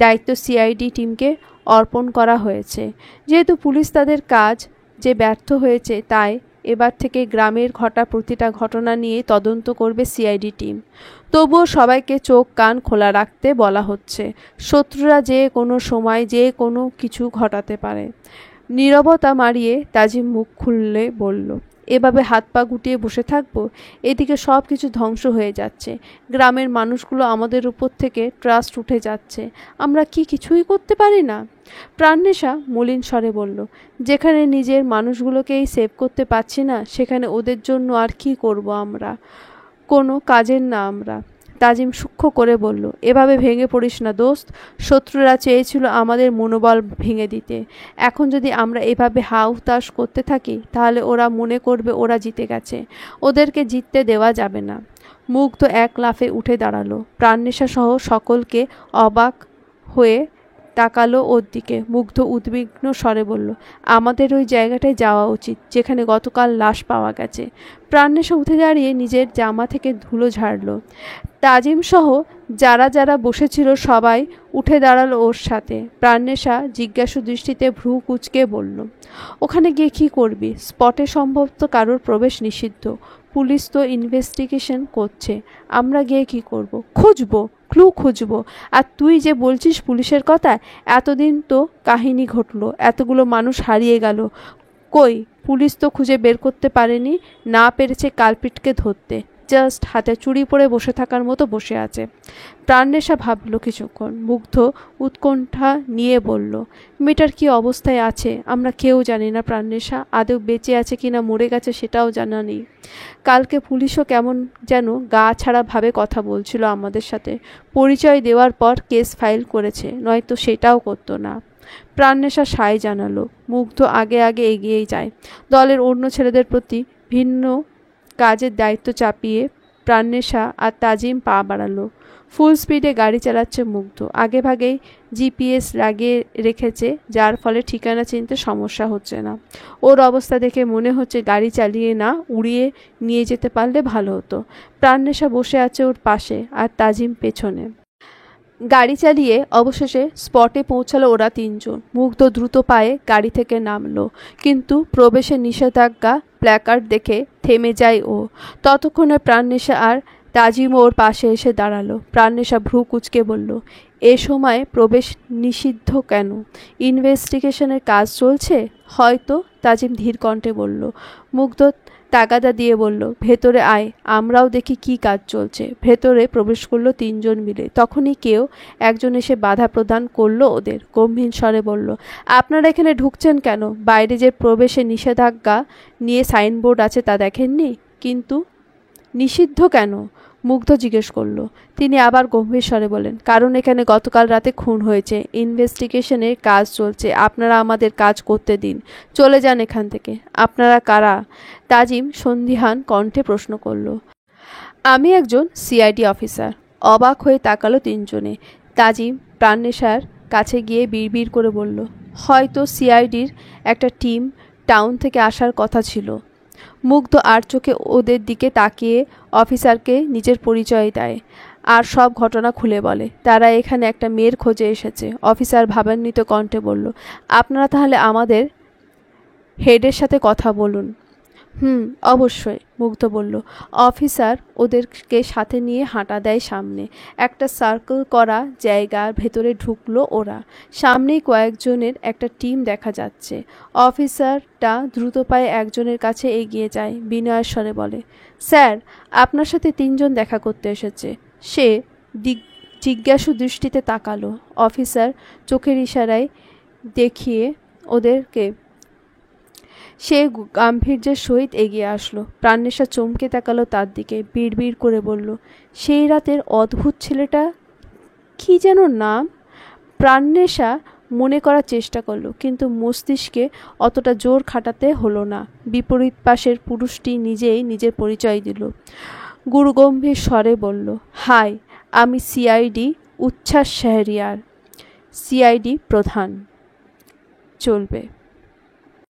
দায়িত্ব সিআইডি টিমকে অর্পণ করা হয়েছে। যেহেতু পুলিশ তাদের কাজ যে ব্যর্থ হয়েছে, তাই এবার থেকে গ্রামের ঘটা প্রতিটা ঘটনা নিয়ে তদন্ত করবে সিআইডি টিম। তবুও সবাইকে চোখ কান খোলা রাখতে বলা হচ্ছে। শত্রুরা যে কোনো সময় যে কোনো কিছু ঘটাতে পারে। নীরবতা মারিয়ে তাজিম মুখ খুললে বলল, এভাবে হাত পা গুটিয়ে বসে থাকবো? এদিকে সব কিছু ধ্বংস হয়ে যাচ্ছে, গ্রামের মানুষগুলো আমাদের উপর থেকে ট্রাস্ট উঠে যাচ্ছে, আমরা কি কিছুই করতে পারি না? প্রাণনেশা মলিন স্বরে বলল, যেখানে নিজের মানুষগুলোকেই সেভ করতে পারছি না, সেখানে ওদের জন্য আর কি করব আমরা? কোনো কাজের না আমরা। তাজিম সূক্ষ্ম করে বলল, এভাবে ভেঙে পড়িস না দোস্ত, শত্রুরা চেয়েছিল আমাদের মনোবল ভেঙে দিতে। এখন যদি আমরা এভাবে হাউতাশ করতে থাকি তাহলে ওরা মনে করবে ওরা জিতে গেছে, ওদেরকে জিততে দেওয়া যাবে না। মুগ্ধ এক লাফে উঠে দাঁড়ালো, প্রাণনেশা সহ সকলকে অবাক হয়ে তাকালো ওর দিকে। মুগ্ধ উদ্বিগ্ন স্বরে বলল, আমাদের ওই জায়গাটায় যাওয়া উচিত যেখানে গতকাল লাশ পাওয়া গেছে। প্রাণনেশা উঠে দাঁড়িয়ে নিজের জামা থেকে ধুলো ঝাড়ল। তাজিম সহ যারা যারা বসেছিল সবাই উঠে দাঁড়ালো ওর সাথে। প্রাণনেশা জিজ্ঞাসু দৃষ্টিতে ভ্রু কুঁচকে বলল, ওখানে গিয়ে কী করবি? স্পটে সম্ভবত কারোর প্রবেশ নিষিদ্ধ, পুলিশ তো ইনভেস্টিগেশন করছে, আমরা গিয়ে কি করব? খুঁজবো, ক্লু খুঁজবো। আর তুই যে বলছিস পুলিশের কথা, এতদিন তো কাহিনী ঘটলো, এতগুলো মানুষ হারিয়ে গেল, কই পুলিশ তো খুঁজে বের করতে পারেনি, না পেরেছে কালপিটকে ধরতে, জাস্ট হাতে চুড়ি পরে বসে থাকার মতো বসে আছে। প্রাণনেশা ভাবল কিছুক্ষণ, মুগ্ধ উৎকণ্ঠা নিয়ে বলল, মেয়েটার কি অবস্থায় আছে আমরা কেউ জানি না প্রাণনেশা, আদৌ বেঁচে আছে কিনা মরে গেছে সেটাও জানা নেই। কালকে পুলিশও কেমন যেন গা ছাড়া ভাবে কথা বলছিল আমাদের সাথে, পরিচয় দেওয়ার পর কেস ফাইল করেছে, নয়তো সেটাও করতো না। প্রাণনেশা সায় জানালো। মুগ্ধ আগে আগে এগিয়েই যায়, দলের অন্য ছেলেদের প্রতি ভিন্ন কাজের দায়িত্ব চাপিয়ে প্রাণনেশা আর তাজিম পা বাড়ালো। ফুল স্পিডে গাড়ি চালাচ্ছে মুগ্ধ, আগে ভাগেই জিপিএস লাগিয়ে রেখেছে, যার ফলে ঠিকানা চিনতে সমস্যা হচ্ছে না। ওর অবস্থা দেখে মনে হচ্ছে গাড়ি চালিয়ে না উড়িয়ে নিয়ে যেতে পারলে ভালো হতো। প্রাণনেশা বসে আছে ওর পাশে আর তাজিম পেছনে। গাড়ি চালিয়ে অবশেষে স্পটে পৌঁছালো ওরা তিনজন। মুগ্ধ দ্রুত পায়ে গাড়ি থেকে নামলো, কিন্তু প্রবেশে নিষেধাজ্ঞা প্ল্যাকার্ড দেখে থেমে যায় ও। ততক্ষণে প্রাণনেশা আর তাজিম ওর পাশে এসে দাঁড়ালো। প্রাণনেশা ভ্রু কুঁচকে বলল, এ সময় প্রবেশ নিষিদ্ধ কেন? ইনভেস্টিগেশনের কাজ চলছে হয়তো, তাজিম ধীর কণ্ঠে বলল। মুগ্ধ তাগাদা দিয়ে বলল, ভেতরে আয়, আমরাও দেখি কি কাজ চলছে। ভেতরে প্রবেশ করলো তিনজন মিলে। তখনই কেউ একজন এসে বাধা প্রদান করলো ওদের, গম্ভীর স্বরে বলল, আপনারা এখানে ঢুকছেন কেন? বাইরে যে প্রবেশে নিষেধাজ্ঞা নিয়ে সাইনবোর্ড আছে তা দেখেননি? কিন্তু নিষিদ্ধ কেন? মুগ্ধ জিজ্ঞেস করলো। তিনি আবার গম্ভীর স্বরে বলেন, কারণ এখানে গতকাল রাতে খুন হয়েছে, ইনভেস্টিগেশনের কাজ চলছে, আপনারা আমাদের কাজ করতে দিন, চলে যান এখান থেকে। আপনারা কারা? তাজিম সন্দিহান কণ্ঠে প্রশ্ন করল। আমি একজন সিআইডি অফিসার। অবাক হয়ে তাকালো তিনজনে। তাজিম প্রাণনেশার কাছে গিয়ে বিড়বিড় করে বলল, হয়তো সিআইডির একটা টিম টাউন থেকে আসার কথা ছিল। মুগ্ধ আর চোখে ওদের দিকে তাকিয়ে অফিসারকে নিজের পরিচয় দেয় আর সব ঘটনা খুলে বলে। তারা এখানে একটা মেয়ের খোঁজে এসেছে। অফিসার ভাবান্বিত কণ্ঠে বলল, আপনারা তাহলে আমাদের হেডের সাথে কথা বলুন। অবশ্যই, মুগ্ধ বলল। অফিসার ওদেরকে সাথে নিয়ে হাঁটা দেয় সামনে। একটা সার্কেল করা জায়গার ভেতরে ঢুকলো ওরা। সামনেই কয়েকজনের একটা টিম দেখা যাচ্ছে। অফিসারটা দ্রুত পায়ে একজনের কাছে এগিয়ে যায়, বিনয়ের স্বরে বলে, স্যার আপনার সাথে তিনজন দেখা করতে এসেছে। সে জিজ্ঞাসু দৃষ্টিতে তাকালো। অফিসার চোখের ইশারায় দেখিয়ে ওদেরকে সে গাম্ভীর্যের সহিত এগিয়ে আসলো। প্রাণনেশা চমকে তাকালো তার দিকে, বিড়বিড় করে বলল, সেই রাতের অদ্ভুত ছেলেটা, কি যেন নাম? প্রাণনেশা মনে করার চেষ্টা করলো, কিন্তু মস্তিষ্কে অতটা জোর খাটাতে হলো না। বিপরীত পাশের পুরুষটি নিজেই নিজের পরিচয় দিল। গুরুগম্ভীর স্বরে বলল, হাই, আমি সিআইডি উচ্ছ্বাস শেহরিয়ার, সিআইডি প্রধান। চলবে।